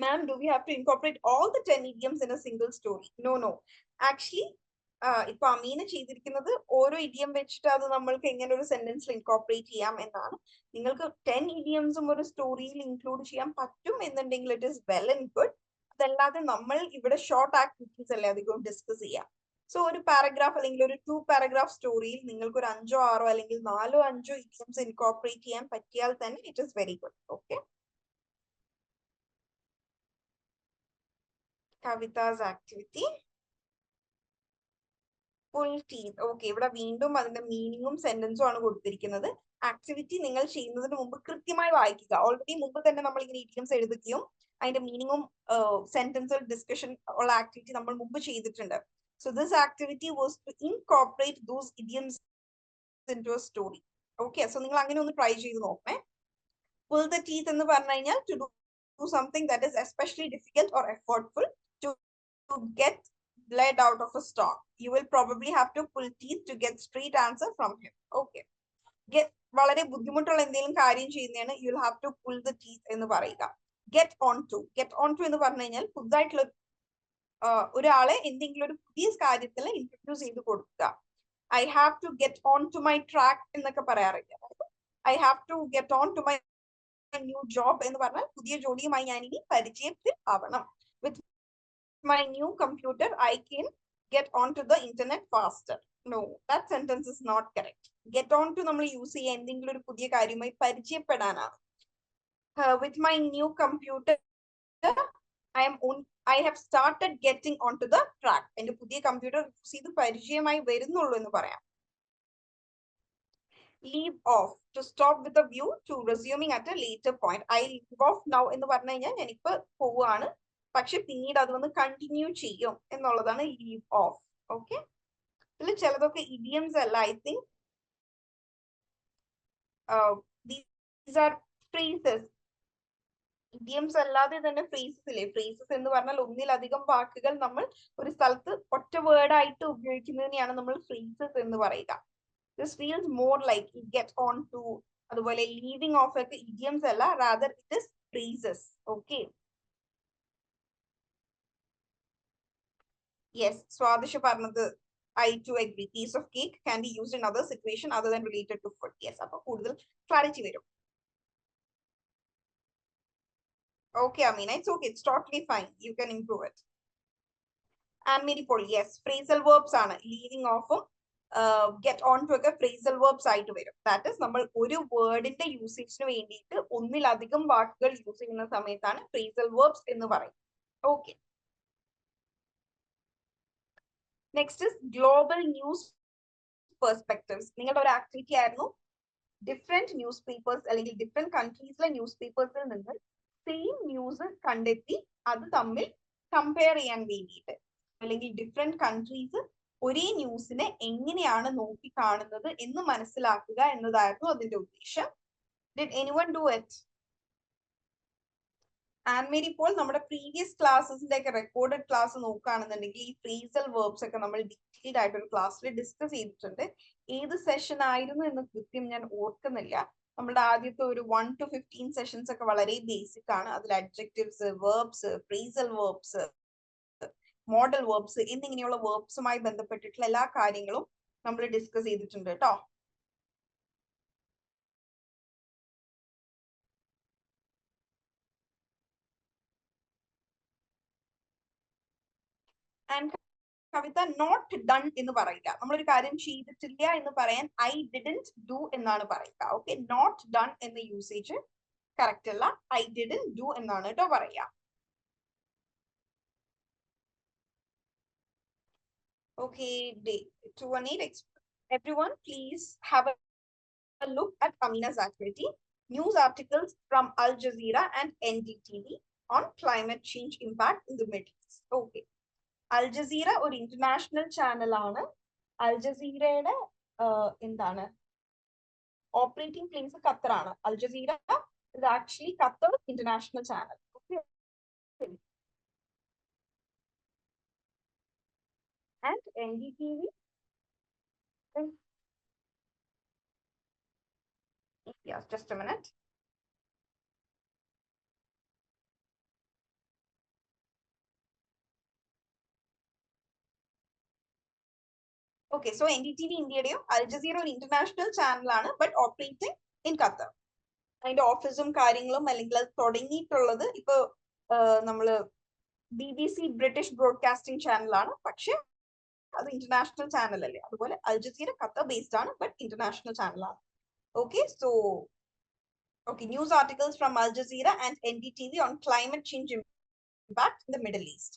ma'am, do we have to incorporate all the 10 idioms in a single story? No. Actually, ഇപ്പൊ അമീന ചെയ്തിരിക്കുന്നത് ഓരോ idiom വെച്ചിട്ട് അത് നമ്മൾക്ക് എങ്ങനെ ഒരു സെന്റൻസിൽ incorporate ചെയ്യാം എന്നാണ്. നിങ്ങൾക്ക് 10 ഇഡിയംസും ഒരു സ്റ്റോറിയിൽ ഇൻക്ലൂഡ് ചെയ്യാൻ പറ്റും എന്നുണ്ടെങ്കിൽ it is well and good. അതല്ലാതെ നമ്മൾ ഇവിടെ ഷോർട്ട് ആക്ടിവിറ്റീസ് അല്ലേ അധികവും ഡിസ്കസ് ചെയ്യാം. സോ ഒരു പാരഗ്രാഫ് അല്ലെങ്കിൽ ഒരു 2 പാരഗ്രാഫ് സ്റ്റോറിയിൽ നിങ്ങൾക്ക് ഒരു 5 or 6 അല്ലെങ്കിൽ 4 or 5 ഇഡിയംസ് ഇൻകോർപ്പറേറ്റ് ചെയ്യാൻ പറ്റിയാൽ തന്നെ it is very good. Okay, Kavita's activity. Full teeth. Okay, ഇവിടെ വീണ്ടും അതിന്റെ മീനിങ്ങും സെന്റൻസും ആണ് കൊടുത്തിരിക്കുന്നത്. ആക്ടിവിറ്റി നിങ്ങൾ ചെയ്യുന്നതിന് മുമ്പ് കൃത്യമായി വായിക്കുക. ഓൾറെഡി മുമ്പ് തന്നെ നമ്മൾ ഇങ്ങനെ ഇഡിയംസ് എഴുതുകയും അതിന്റെ മീനിങ്ങും സെന്റൻസ് ഡിസ്കഷൻ ഉള്ള ആക്ടിവിറ്റി നമ്മൾ മുമ്പ് ചെയ്തിട്ടുണ്ട്. So this activity was to incorporate those idioms into a story. Okay, so നിങ്ങൾ അങ്ങനെ ഒന്ന് ട്രൈ ചെയ്ത് നോക്കണേ. Pull the teeth എന്ന് പറഞ്ഞു കഴിഞ്ഞാൽ to do something that is especially difficult or effortful, to get blood out of a stone. You will probably have to pull teeth to get straight answer from him. Okay, വളരെ ബുദ്ധിമുട്ടുള്ള എന്തെങ്കിലും കാര്യം ചെയ്യുന്നതാണ് you will have to pull the teeth എന്ന് പറയുക. Get on to എന്ന് പറഞ്ഞു കഴിഞ്ഞാൽ പുതുതായിട്ടുള്ള ഒരാളെ എന്തെങ്കിലും ഒരു പുതിയ കാര്യത്തിൽ ഇൻട്രൊഡ്യൂസ് ചെയ്ത് കൊടുക്കുക. I have to get on to my track എന്നൊക്കെ പറയാറില്ല. I have to get on to my new job എന്ന് പറഞ്ഞാൽ പുതിയ ജോലിയുമായി ഞാൻ ഇനി പരിചയത്തിൽ ആവണം. With my new computer I can get on to the internet faster. No, that sentence is not correct. Get on to നമ്മൾ യൂസ് ചെയ്യുക എന്തെങ്കിലും ഒരു പുതിയ കാര്യമായി പരിചയപ്പെടാനാണ്. With my new computer I have started getting onto the track. എന്റെ പുതിയ computer use ചെയ്ത് പരിചയമായി വരുന്നുള്ളൂ എന്ന് പറയാം. leave off, to stop with a view to resuming at a later point. I leave off now എന്ന് പറഞ്ഞു കഴിഞ്ഞാൽ ഞാനിപ്പോ പോവാണ്, പക്ഷെ പിന്നീട് അത് വന്ന് കണ്ടിന്യൂ ചെയ്യും എന്നുള്ളതാണ് ലീവ് ഓഫ്. ഓക്കെ, ഇതിൽ ചിലതൊക്കെ ഇഡിയംസ് അല്ല. I think these are phrases. Idioms അല്ലാതെ തന്നെ ഫ്രേസസ് ഇല്ലേ? ഫ്രേസസ് എന്ന് പറഞ്ഞാൽ ഒന്നിലധികം വാക്കുകൾ നമ്മൾ ഒരു സ്ഥലത്ത് ഒറ്റ വേർഡ് ആയിട്ട് ഉപയോഗിക്കുന്നതിനെയാണ് നമ്മൾ ഫ്രേസസ് എന്ന് പറയുക. This feels more like it gets on to, അതുപോലെ leaving off ഒക്കെ idioms അല്ല, rather it is phrases. Okay. Yes, Swadhisha പറഞ്ഞത് I too agree. Piece of cake can be used in other situation other than related to food. Yes, അപ്പോൾ കൂടുതൽ clarity വരും. Okay, Amina, it's okay. It's totally fine. You can improve it. And Mary Paul, yes, phrasal verbs ആണ് leaving off get on to ഒക്കെ phrasal verbs ആയിട്ട് വരും. That is നമ്മൾ ഒരു വേർഡിന്റെ യൂസേജിന് വേണ്ടിയിട്ട് ഒന്നിലധികം വാക്കുകൾ യൂസ് ചെയ്യുന്ന സമയത്താണ് ഫ്രേസൽ വേർബ്സ് എന്ന് പറയും. Okay, next is global news perspectives. നിങ്ങളുടെ ഒരു ആക്ടിവിറ്റി ആയിരുന്നു ഡിഫറെന്റ് ന്യൂസ് പേപ്പേഴ്സ് അല്ലെങ്കിൽ ഡിഫറെന്റ് കൺട്രീസിലെ ന്യൂസ് പേപ്പേഴ്സിൽ നിന്ന് സെയിം ന്യൂസ് കണ്ടെത്തി അത് തമ്മിൽ കമ്പയർ ചെയ്യാൻ വേണ്ടിയിട്ട്, അല്ലെങ്കിൽ ഡിഫറെന്റ് കൺട്രീസ് ഒരേ ന്യൂസിനെ എങ്ങനെയാണ് നോക്കി കാണുന്നത് എന്ന് മനസ്സിലാക്കുക എന്നതായിരുന്നു അതിന്റെ ഉദ്ദേശം. Did anyone do it? And Mary Paul, നമ്മുടെ പ്രീവിയസ് ക്ലാസ്സസിന്റെ ഒക്കെ റെക്കോർഡഡ് ക്ലാസ് നോക്കുകയാണെന്നുണ്ടെങ്കിൽ ഈ ഫ്രേസൽ വേർബ്സ് ഒക്കെ നമ്മൾ ഡീറ്റെയിൽഡ് ആയിട്ട് ഒരു ക്ലാസ്സിൽ ഡിസ്കസ് ചെയ്തിട്ടുണ്ട്. ഏത് സെഷൻ ആയിരുന്നു എന്ന് കൃത്യം ഞാൻ ഓർക്കുന്നില്ല. നമ്മുടെ ആദ്യത്തെ ഒരു 1 to 15 സെഷൻസ് ഒക്കെ വളരെ ബേസിക് ആണ്. അതിൽ adjectives, verbs, phrasal verbs, model verbs എന്നിങ്ങനെയുള്ള വേർബ്സുമായി ബന്ധപ്പെട്ടിട്ടുള്ള എല്ലാ കാര്യങ്ങളും നമ്മൾ ഡിസ്കസ് ചെയ്തിട്ടുണ്ട് കേട്ടോ. ആൻഡ് കവിത, നോട്ട് ഡൺ എന്ന് പറയില്ല. നമ്മളൊരു കാര്യം ചെയ്തിട്ടില്ല എന്ന് പറയാൻ ഐ ഡിഡന്റ് ഡു എന്നാണ് പറയുക. ഓക്കെ, നോട്ട് ഡൺ എന്ന യൂസേജ് കറക്റ്റ് അല്ല. ഐ ഡിഡന്റ് ഡു എന്നാണ് കേട്ടോ പറയുക. Okay, day 218. Everyone, please have a look at Amina's activity. News articles from Al Jazeera and NDTV on climate change impact in the Middle East. Okay. Al Jazeera or international channel ആണ്. Al Jazeera എന്താണ് operating place ഖത്തറാണ്. Al Jazeera is actually Qatar international channel. Okay. And NDTV is, yes, just a minute. Okay, so NDTV ഇന്ത്യയുടെയും Al Jazeera ഒരു international ചാനലാണ്, but operating in Qatar. അതിന്റെ ഓഫീസും കാര്യങ്ങളും അല്ലെങ്കിൽ അത് തുടങ്ങിയിട്ടുള്ളത് ഇപ്പൊ നമ്മള് BBC ബ്രിട്ടീഷ് ബ്രോഡ്കാസ്റ്റിംഗ് ചാനലാണ്, പക്ഷെ അത് ഇന്റർനാഷണൽ ചാനൽ അല്ലേ. അതുപോലെ Al Jazeera ഖത്തർ ബേസ്ഡ് ആണ്, ബട്ട് ഇന്റർനാഷണൽ ചാനലാണ്. Okay, so okay, news articles from Al Jazeera and NDTV on climate change impact in the Middle East.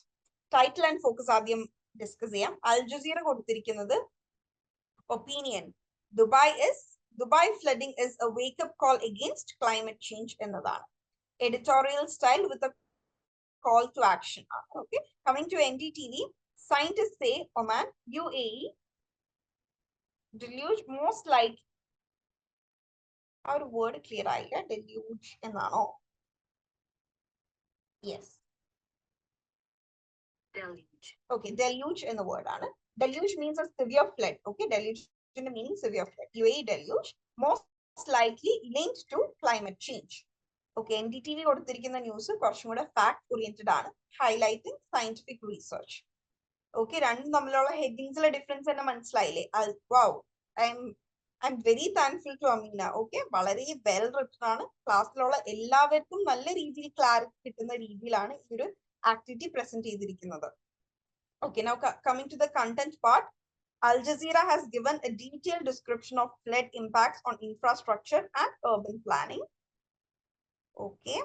Title and focus ആദ്യം discuss ചെയ്യാം. Al Jazeera കൊടുത്തിരിക്കുന്നത് opinion, Dubai flooding is a wake-up call against climate change എന്നതാണ്. Editorial style with a call to action. Okay, coming to NDTV, scientists say Oman, UAE deluge most like, our word clear ആയില്ല, deluge എന്നാണോ? Yes, deluge. Okay, deluge എന്ന word ആണ്. Deluge means a severe flood. Okay, deluge meaning severe flood. UAE deluge most likely linked to climate change. Okay, NDTV കൊടുത്തിരിക്കുന്ന news കുറച്ചും കൂടെ fact oriented ആണ്, highlighting scientific research. Okay, രണ്ടും തമ്മിലുള്ള ഹെഡിങ്സിലെ difference തന്നെ മനസ്സിലായില്ലേ? Wow, I am very thankful to Ameena. Okay, വളരെ വെൽ റിട്ടൺ ആണ്. ക്ലാസ്സിലുള്ള എല്ലാവർക്കും നല്ല രീതിയിൽ ക്ലാരിറ്റി കിട്ടുന്ന രീതിയിലാണ് ഈ ഒരു ആക്ടിവിറ്റി പ്രസന്റ് ചെയ്തിരിക്കുന്നത്. Okay, now coming to the content part, Al Jazeera has given a detailed description of flood impacts on infrastructure and urban planning. Okay.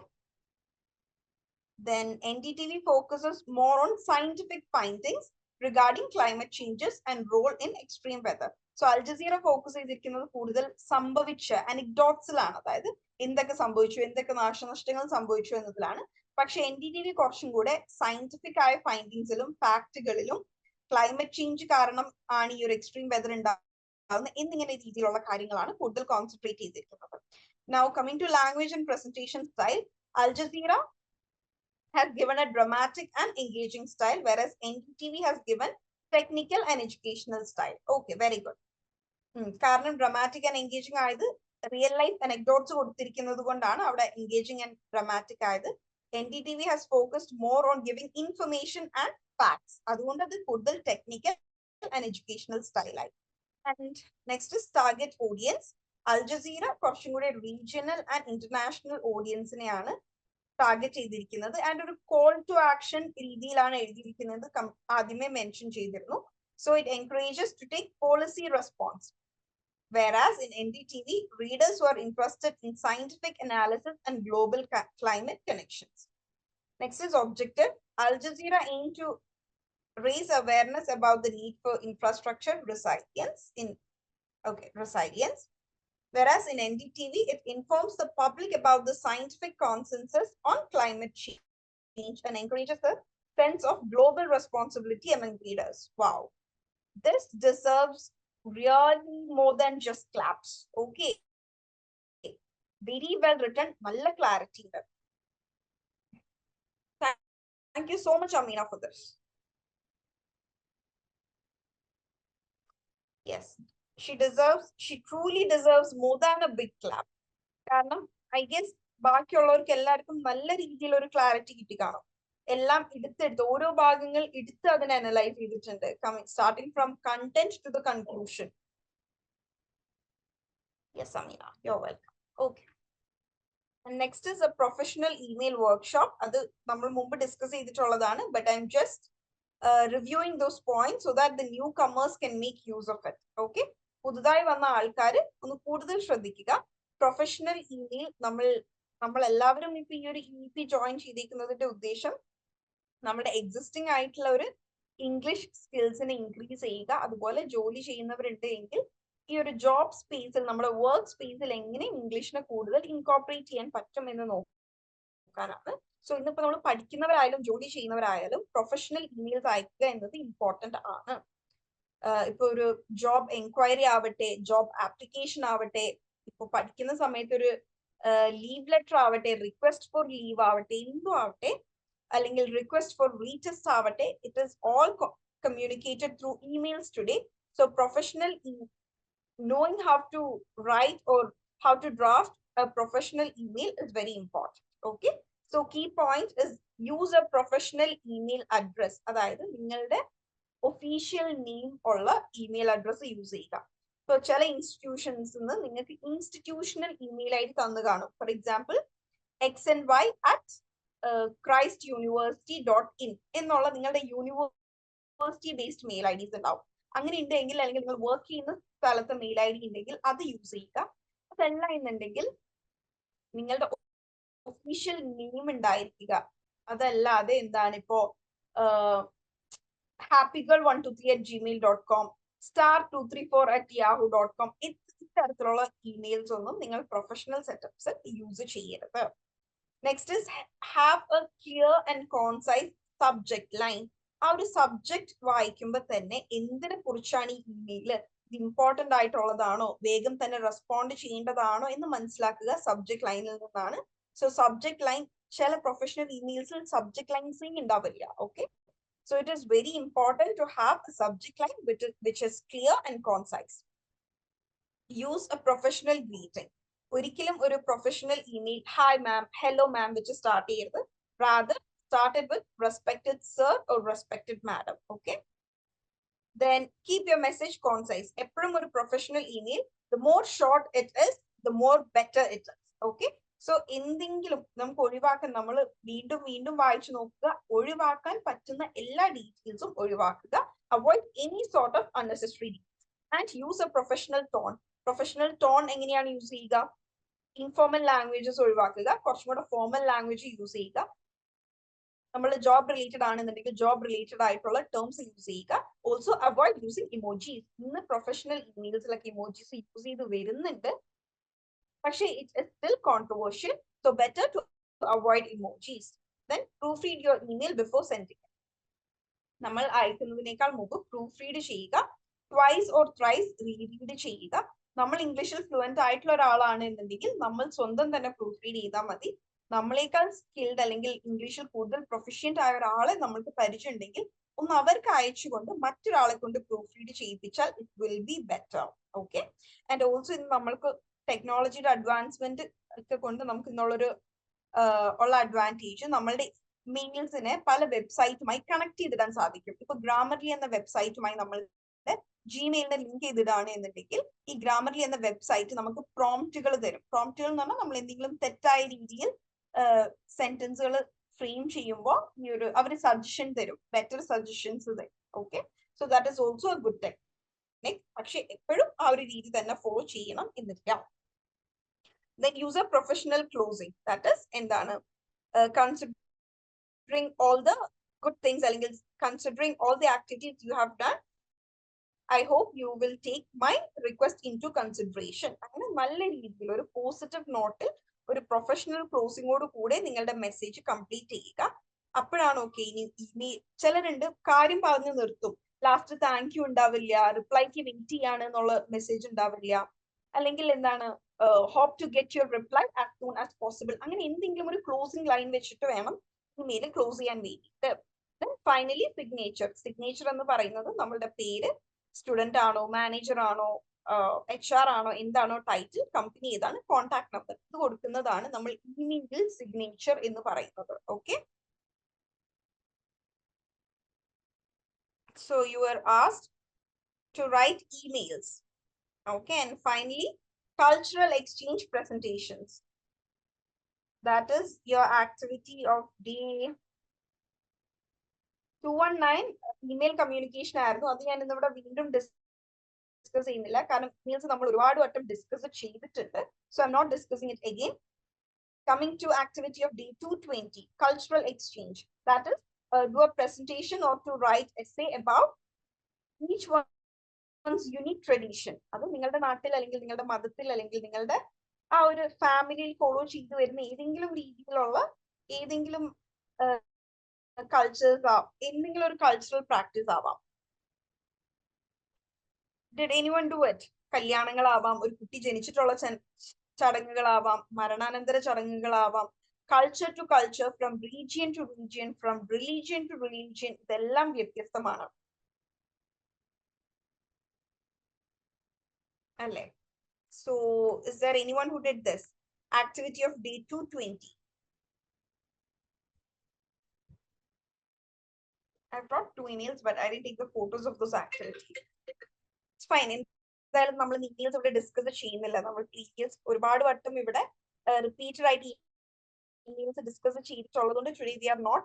Then NDTV focuses more on scientific findings regarding climate changes and role in extreme weather. So Al Jazeera focus ചെയ്തിരിക്കുന്നത് കൂടുതൽ സംഭവിച്ച anecdotes-ലാണ്, അതായത് എന്തൊക്കെ സംഭവിച്ചു, എന്തൊക്കെ നാശനഷ്ടങ്ങൾ സംഭവിച്ചു എന്നതിലാണ്. പക്ഷെ NDTV കുറച്ചും കൂടെ സയന്റിഫിക് ആയ ഫൈൻഡിങ്സിലും ഫാക്ടുകളിലും ക്ലൈമറ്റ് ചേഞ്ച് കാരണം ആണ് ഈ ഒരു എക്സ്ട്രീം വെതർ ഉണ്ടാകുന്നത് എന്നിങ്ങനെ രീതിയിലുള്ള കാര്യങ്ങളാണ് കൂടുതൽ കോൺസെൻട്രേറ്റ് ചെയ്തിരിക്കുന്നത്. Now coming to language and presentation style, Al Jazeera has given a dramatic and engaging style, whereas NDTV has given technical and educational style. Okay, very good. കാരണം dramatic and engaging ആയത് real life anecdotes കൊടുത്തിരിക്കുന്നത് കൊണ്ടാണ് അവിടെ engaging and dramatic ആയത്. NDTV has focused more on giving information and facts. അതുകൊണ്ട് അത് കൂടുതൽ technical and educational style ആയി. And next is target audience. Al Jazeera കുറച്ചും കൂടെ regional and international audience-നെയാണ് ടാർഗറ്റ് ചെയ്തിരിക്കുന്നത്. ആൻഡ് ഒരു കോൾ ടു ആക്ഷൻ രീതിയിലാണ് എഴുതിയിരിക്കുന്നത്, ആദ്യമേ മെൻഷൻ ചെയ്തിരുന്നു. So it encourages to take policy response. Whereas in NDTV, readers were interested in scientific analysis and global climate connections. Next is objective. Al Jazeera aimed to raise awareness about the need for infrastructure resilience. Whereas in NDTV, it informs the public about the scientific consensus on climate change and encourages a sense of global responsibility among readers. Wow. This deserves really more than just claps. Okay. Very well written. Malla clarity. Thank you so much, Amina, for this. Yes. She truly deserves more than a big clap. കാരണം I guess ബാക്കിയുള്ളവർക്ക് എല്ലാവർക്കും നല്ല രീതിയിൽ ഒരു clarity കിട്ടി കാണും. എല്ലാം എടുത്തെടുത്ത് ഓരോ ഭാഗങ്ങൾ എടുത്ത് അതിനെ അനലൈസ് ചെയ്തിട്ടുണ്ട്, starting from content to the conclusion. Yes Ameena, you are welcome. Okay, next is a professional email workshop. അത് നമ്മൾ മുമ്പ് ഡിസ്കസ് ചെയ്തിട്ടുള്ളതാണ്, but I am just reviewing those points so that the newcomers can make use of it. Okay, പുതുതായി വന്ന ആൾക്കാർ ഒന്ന് കൂടുതൽ ശ്രദ്ധിക്കുക. പ്രൊഫഷണൽ ഇമെയിൽ നമ്മൾ എല്ലാവരും ഇപ്പൊ ഈ ഒരു EP ജോയിൻ ചെയ്തിരിക്കുന്നതിന്റെ ഉദ്ദേശം നമ്മുടെ എക്സിസ്റ്റിംഗ് ആയിട്ടുള്ള ഒരു ഇംഗ്ലീഷ് സ്കിൽസിനെ ഇൻക്രീസ് ചെയ്യുക. അതുപോലെ ജോലി ചെയ്യുന്നവരുണ്ട് എങ്കിൽ ഈ ഒരു ജോബ് സ്പേസിൽ, നമ്മുടെ വർക്ക് സ്പേസിൽ എങ്ങനെ ഇംഗ്ലീഷിനെ കൂടുതൽ ഇൻകോർപ്പറേറ്റ് ചെയ്യാൻ പറ്റും എന്ന് നോക്കാനാണ്. സോ ഇന്നിപ്പോ നമ്മൾ പഠിക്കുന്നവരായാലും ജോലി ചെയ്യുന്നവരായാലും പ്രൊഫഷണൽ ഇമെയിൽസ് അയക്കുക എന്നത് ഇമ്പോർട്ടന്റ് ആണ്. ഇപ്പൊ ഒരു ജോബ് എൻക്വയറി ആവട്ടെ, ജോബ് ആപ്ലിക്കേഷൻ ആവട്ടെ, ഇപ്പൊ പഠിക്കുന്ന സമയത്ത് ഒരു ലീവ് ലെറ്റർ ആവട്ടെ, റിക്വസ്റ്റ് ഫോർ ലീവ് ആവട്ടെ, എന്തും ആവട്ടെ, അല്ലെങ്കിൽ റിക്വസ്റ്റ് ഫോർ റീടെസ്റ്റ് ആവട്ടെ, it is all communicated through emails today. So professional knowing how to write or how to draft a professional email is very important. Okay, so key point is use a professional email address. അതായത് നിങ്ങളുടെ official name ഉള്ള email address use ചെയ്യുക. ഇപ്പൊ ചില institutions നിങ്ങൾക്ക് institutional email ID തന്നു കാണും. For example xny@christuniversity.in എന്നുള്ള നിങ്ങളുടെ യൂണിവേഴ്സിറ്റി ബേസ്ഡ് മെയിൽ ഐഡീസ് ഉണ്ടാവും. അങ്ങനെ ഉണ്ടെങ്കിൽ, അല്ലെങ്കിൽ നിങ്ങൾ വർക്ക് ചെയ്യുന്ന സ്ഥലത്ത് മെയിൽ ഐ ഡി ഉണ്ടെങ്കിൽ അത് യൂസ് ചെയ്യുക. അതല്ല എന്നുണ്ടെങ്കിൽ നിങ്ങളുടെ ഒഫീഷ്യൽ നെയിം ഉണ്ടായിരിക്കുക. അതല്ലാതെ എന്താണ് ഇപ്പോ happygirl123@gmail.com, star234@yahoo.com ഇത്തരത്തിലുള്ള ഇമെയിൽസ് ഒന്നും നിങ്ങൾ പ്രൊഫഷണൽ സെറ്റപ്സ് യൂസ് ചെയ്യരുത്. Next is have A clear and കോൺസൈസ് subject line. ആ ഒരു സബ്ജക്ട് വായിക്കുമ്പോൾ തന്നെ എന്തിനെ കുറിച്ചാണ് ഈ ഇമെയില്, ഇമ്പോർട്ടന്റ് ആയിട്ടുള്ളതാണോ, വേഗം തന്നെ റെസ്പോണ്ട് ചെയ്യേണ്ടതാണോ എന്ന് മനസ്സിലാക്കുക സബ്ജക്ട് ലൈനിൽ നിന്നാണ്. സോ സബ്ജക്ട് ലൈൻ, ചില പ്രൊഫഷണൽ ഇമെയിൽസിൽ സബ്ജക്ട് ലൈൻസ് ഉണ്ടാവില്ല. Okay, so it is very important to have a subject line which is clear and concise. Use a professional greeting. ഒരിക്കലും ഒരു professional email hi ma'am, hello ma'am വെച്ച് start ചെയ്യരുത്. rather started with respected sir or respected madam. Okay, then keep your message concise. എപ്പോഴും ഒരു professional email, the more short it is, the more better it is. Okay, so എന്തെങ്കിലും നമുക്ക് ഒഴിവാക്കാൻ, നമ്മൾ വീണ്ടും വീണ്ടും വായിച്ചു നോക്കുക, ഒഴിവാക്കാൻ പറ്റുന്ന എല്ലാ ഡീറ്റെയിൽസും ഒഴിവാക്കുക. Avoid any sort of unnecessary details and use A professional tone. Professional tone എങ്ങനെയാണ് യൂസ് ചെയ്യുക? ഇൻഫോർമൽ ലാംഗ്വേജസ് ഒഴിവാക്കുക, കുറച്ചും കൂടെ ഫോർമൽ ലാംഗ്വേജ് യൂസ് ചെയ്യുക. നമ്മൾ job related ആണെന്നുണ്ടെങ്കിൽ job related ആയിട്ടുള്ള terms use ചെയ്യുക. Also avoid using emojis. ഇന്ന് professional emails like emojis use ചെയ്ത് വരുന്നുണ്ട്. പക്ഷേ it is still controversial. So better to avoid emojis. Then proofread your email before sending it. നമ്മൾ അയക്കുന്നതിനേക്കാൾ മുമ്പ് proofread ചെയ്യുക. Twice or thrice reread ചെയ്യുക. നമ്മൾ ഇംഗ്ലീഷിൽ ഫ്ലുവന്റ് ആയിട്ടുള്ള ഒരാളാണ് എന്നുണ്ടെങ്കിൽ നമ്മൾ സ്വന്തം തന്നെ proofread ചെയ്താൽ മതി. നമ്മളെക്കാൾ സ്കിൽഡ് അല്ലെങ്കിൽ ഇംഗ്ലീഷിൽ കൂടുതൽ പ്രൊഫഷ്യന്റ് ആയ ഒരാളെ നമ്മൾക്ക് പരിചയം ഉണ്ടെങ്കിൽ ഒന്ന് അവർക്ക് അയച്ചുകൊണ്ട് മറ്റൊരാളെ കൊണ്ട് proofread ചെയ്യിപ്പിച്ചാൽ it will be better. Okay. And also ഇന്ന് നമ്മൾക്ക് ടെക്നോളജിയുടെ അഡ്വാൻസ്മെന്റ് ഒക്കെ കൊണ്ട് നമുക്ക് ഇന്നുള്ളൊരു ഉള്ള അഡ്വാൻറ്റേജ് നമ്മളുടെ മെയിൽസിനെ പല വെബ്സൈറ്റുമായി കണക്ട് ചെയ്തിടാൻ സാധിക്കും. ഇപ്പൊ ഗ്രാമർലി എന്ന വെബ്സൈറ്റുമായി നമ്മളുടെ ജിമെയിലിനെ ലിങ്ക് ചെയ്തിടാണ് എന്നുണ്ടെങ്കിൽ ഈ ഗ്രാമർലി എന്ന വെബ്സൈറ്റ് നമുക്ക് പ്രോംപ്റ്റുകൾ തരും. പ്രോംപ്റ്റുകൾ എന്ന് പറഞ്ഞാൽ നമ്മൾ എന്തെങ്കിലും തെറ്റായ രീതിയിൽ സെന്റൻസുകൾ ഫ്രെയിം ചെയ്യുമ്പോൾ ഈ ഒരു അവർ സജഷൻ തരും, ബെറ്റർ സജഷൻസ് തരും. Okay, so that is also A good technique. പക്ഷെ എപ്പോഴും ആ ഒരു രീതി തന്നെ ഫോളോ ചെയ്യണം എന്നില്ല. Then use a professional closing. That is എന്താണ് considering all the good things, അല്ലെങ്കിൽ considering all the activities you have done, I hope you will take my request into consideration. അങ്ങനെ നല്ല രീതിയിൽ ഒരു പോസിറ്റീവ് നോട്ടിൽ ഒരു പ്രൊഫഷണൽ ക്ലോസിംഗോട് കൂടെ നിങ്ങളുടെ മെസ്സേജ് കംപ്ലീറ്റ് ചെയ്യുക. അപ്പോഴാണ് ഓക്കെ. ഇനി ചിലരുണ്ട് കാര്യം പറഞ്ഞു നിർത്തും, ലാസ്റ്റ് താങ്ക് യു ഉണ്ടാവില്ല, റിപ്ലൈക്ക് വെയിറ്റ് ചെയ്യാണ് എന്നുള്ള മെസ്സേജ് ഉണ്ടാവില്ല, അല്ലെങ്കിൽ എന്താണ് hope to get your reply as soon as possible. അങ്ങനെ എന്തെങ്കിലും ഒരു ക്ലോസിംഗ് ലൈൻ വെച്ചിട്ട് വേണം ഇമെയിൽ ക്ലോസ് ചെയ്യാൻ വേണ്ടിയിട്ട്. ഫൈനലി സിഗ്നേച്ചർ എന്ന് പറയുന്നത് നമ്മളുടെ പേര്, സ്റ്റുഡന്റ് ആണോ, മാനേജർ ആണോ, HR ആണോ, എന്താണോ ടൈറ്റിൽ, കമ്പനി ഏതാണ്, കോൺടാക്ട് നമ്പർ, ഇത് കൊടുക്കുന്നതാണ് നമ്മൾ ഇമെയിൽ സിഗ്നേച്ചർ എന്ന് പറയുന്നത്. Okay, so you are asked to write emails. Okay, and finally cultural exchange presentations. That is your activity of day 219. Email communication ആയിരുന്നു. അത് ഞാൻ ഇന്നിവിടെ വീണ്ടും ഡിസ്കസ് ചെയ്യുന്നില്ല, കാരണം ഇമെയിൽസ് നമ്മൾ ഒരുപാട് വട്ടം ഡിസ്കസ് ചെയ്തിട്ടുണ്ട്. So I'm not discussing it again. Coming to activity of day 220, cultural exchange. That is do a presentation or to write essay about each one's unique tradition. അത് നിങ്ങളുടെ നാട്ടിൽ അല്ലെങ്കിൽ നിങ്ങളുടെ മതത്തിൽ അല്ലെങ്കിൽ നിങ്ങളുടെ ആ ഒരു ഫാമിലിയിൽ ഫോളോ ചെയ്തു വരുന്ന ഏതെങ്കിലും രീതിയിലുള്ള ഏതെങ്കിലും കൾച്ചേഴ്സ് ആവാം, എന്തെങ്കിലും ഒരു കൾച്ചറൽ പ്രാക്ടീസ് ആവാം. Did anyone do it? കല്യാണങ്ങളാവാം, ഒരു കുട്ടി ജനിച്ചിട്ടുള്ള ചടങ്ങുകളാവാം, മരണാനന്തര ചടങ്ങുകളാവാം, culture to culture, from region to region, from religion to religion, ഇതെല്ലാം വ്യത്യസ്തമാണ് അല്ലേ? So is there anyone who did this activity of day 220? I brought 2 emails, but I didn't take the photos of those activities. It's fine. എന്തായാലും നമ്മൾ emails ഇവിടെ discuss ചെയ്യുന്നില്ല. നമ്മൾ previous ഒരുപാട് വട്ടം ഇവിടെ റിപ്പീറ്റഡ് ആയിട്ട് emails ഡിസ്കസ് ചെയ്തിട്ടുള്ളതുകൊണ്ട് today we are not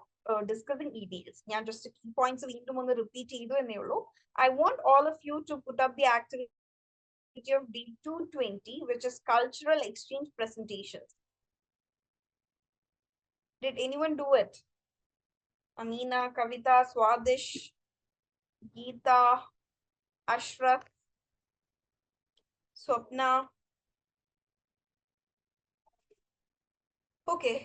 discussing emails. ഞാൻ just key points വീണ്ടും ഒന്ന് റിപ്പീറ്റ് ചെയ്തു എന്നേ ഉള്ളൂ. I want all of you to put up the activity of day 220, which is cultural exchange presentations. Did anyone do it? Amina, Kavita, Swadish, Geeta, Ashraf, Swapna. Okay.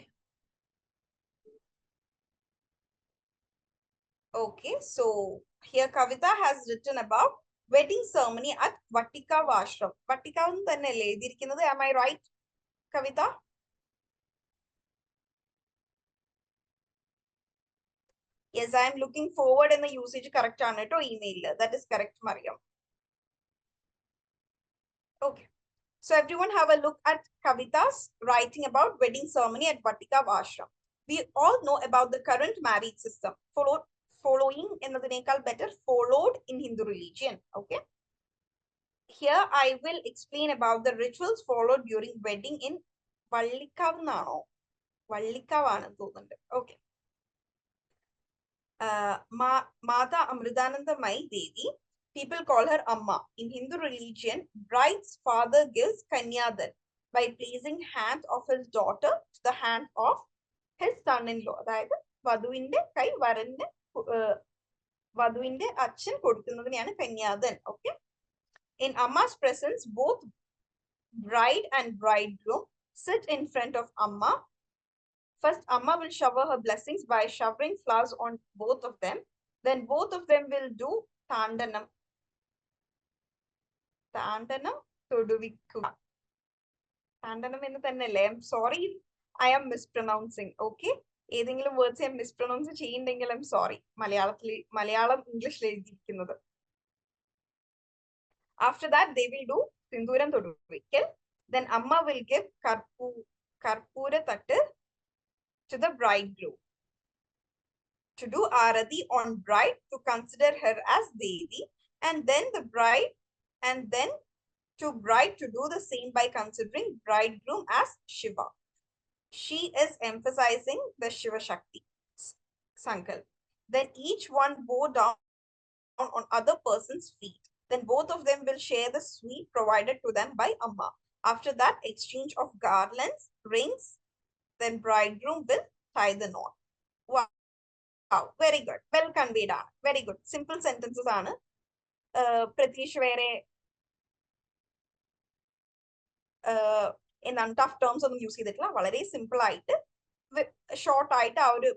Okay, so here Kavita has written about wedding ceremony at Vatika Ashram. Vatika തന്നെയല്ലേ എഴുതിയിരിക്കുന്നത്? Am I right, Kavita? Yes, I am looking forward in the usage correct ആണ് ട്ടോ email. That is correct, Mariam. Okay, so everyone have a look at Kavita's writing about wedding ceremony at Vatika Ashram. We all know about the current marriage system, following എന്നതിനേക്കാൾ better followed in Hindu religion. Okay, here I will explain about the rituals followed during wedding in Vallikav എന്നാണോ? Vallikav ആണെന്ന് തോന്നുന്നുണ്ട്. Okay. Mata Amritanandamai Devi, people call her Amma. In Hindu religion, bride's father gives Kanyadan by placing hand of his daughter to the hand of his son-in-law. അതായത് വധുവിന്റെ കൈ വരന്റെ വധുവിന്റെ അച്ഛൻ കൊടുക്കുന്നതിനെയാണ് കന്യാദൻ. Okay. In Amma's presence, both bride and bridegroom sit in front of Amma. First, Amma will shower her blessings by showering flowers on both of them. Then both of them will do Tandanam. Tandanam Toduvikku. Tandanam ennu thannelle. I'm sorry, I am mispronouncing. Okay. ഏതെങ്കിലും words ഞാൻ മിസ്പ്രൊനൗൺസ് ചെയ്യുന്നുണ്ടെങ്കിൽ I am sorry. Malayalam ഇംഗ്ലീഷിൽ എഴുതിയിരിക്കുന്നത്. After that, they will do Sinduram Toduvikal. Then Amma will give Karpura Tattu to the bridegroom to do Arati on bride to consider her as Devi, and then the bride, and then to bride to do the same by considering bridegroom as Shiva. She is emphasizing the Shiva Shakti Sankalp. Then each one bow down on other person's feet. Then both of them will share the sweet provided to them by Amma. After that, exchange of garlands, rings, then bridegroom will tie the knot. Wow, very good. Well conveyed. Very good. Simple sentences aanu. Pratish vere എന്താണ് tough terms ഒന്നും use ചെയ്തിട്ടില്ല. വളരെ simple ആയിട്ട് short ആയിട്ട് ആ ഒരു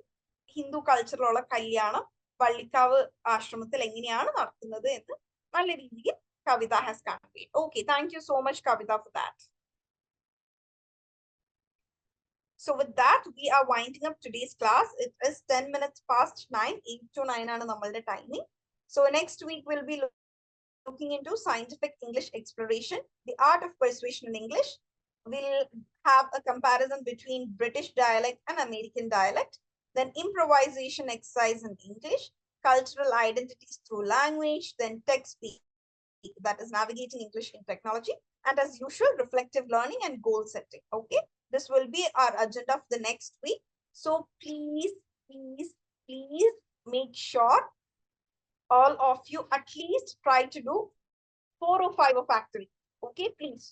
ഹിന്ദു കൾച്ചറിലുള്ള കല്യാണം വള്ളിക്കാവ് ആശ്രമത്തിൽ എങ്ങനെയാണ് നടത്തുന്നത് എന്ന് നല്ല രീതിയിൽ Kavita has conveyed. Okay, thank you so much, Kavita, for that. So with that, we are winding up today's class. It is 10 minutes past 9, 8 to 9 ആണ് നമ്മളുടെ timing. So next week we'll be looking into scientific English exploration, the art of persuasion in English. We'll have a comparison between British dialect and American dialect, then improvisation exercise in English, cultural identities through language, then text speak, that is navigating English in technology, and as usual, reflective learning and goal setting. Okay, this will be our agenda for the next week. So please make sure all of you at least try to do 4 or 5 of factory. Okay, please.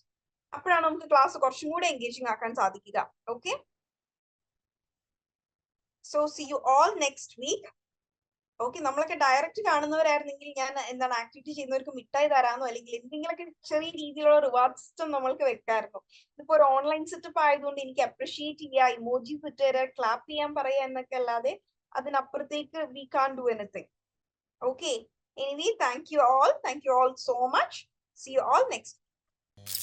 അപ്പോഴാണ് നമുക്ക് class കുറച്ചും കൂടെ engaging ആക്കാൻ സാധിക്കുക. Okay, so see you all next week. Okay, നമ്മളൊക്കെ direct കാണുന്നവരായിരുന്നെങ്കിൽ ഞാൻ എന്താണ് ആക്ടിവിറ്റി ചെയ്യുന്നവർക്ക് മിഠായി തരാനോ അല്ലെങ്കിൽ എന്തെങ്കിലുമൊക്കെ ചെറിയ രീതിയിലുള്ള റിവാർഡ് സിസ്റ്റം നമ്മൾക്ക് വെക്കായിരുന്നു. ഇതിപ്പോ ഒരു ഓൺലൈൻ സെറ്റപ്പ് ആയതുകൊണ്ട് എനിക്ക് അപ്രിഷിയേറ്റ് ചെയ്യുക, ഇമോജീസ് ഇട്ട് തരാം, ക്ലാപ്പ് ചെയ്യാൻ പറയുക എന്നൊക്കെ അല്ലാതെ അതിനപ്പുറത്തേക്ക് we can do anything. Okay, anyway, thank you all so much. See you all next week.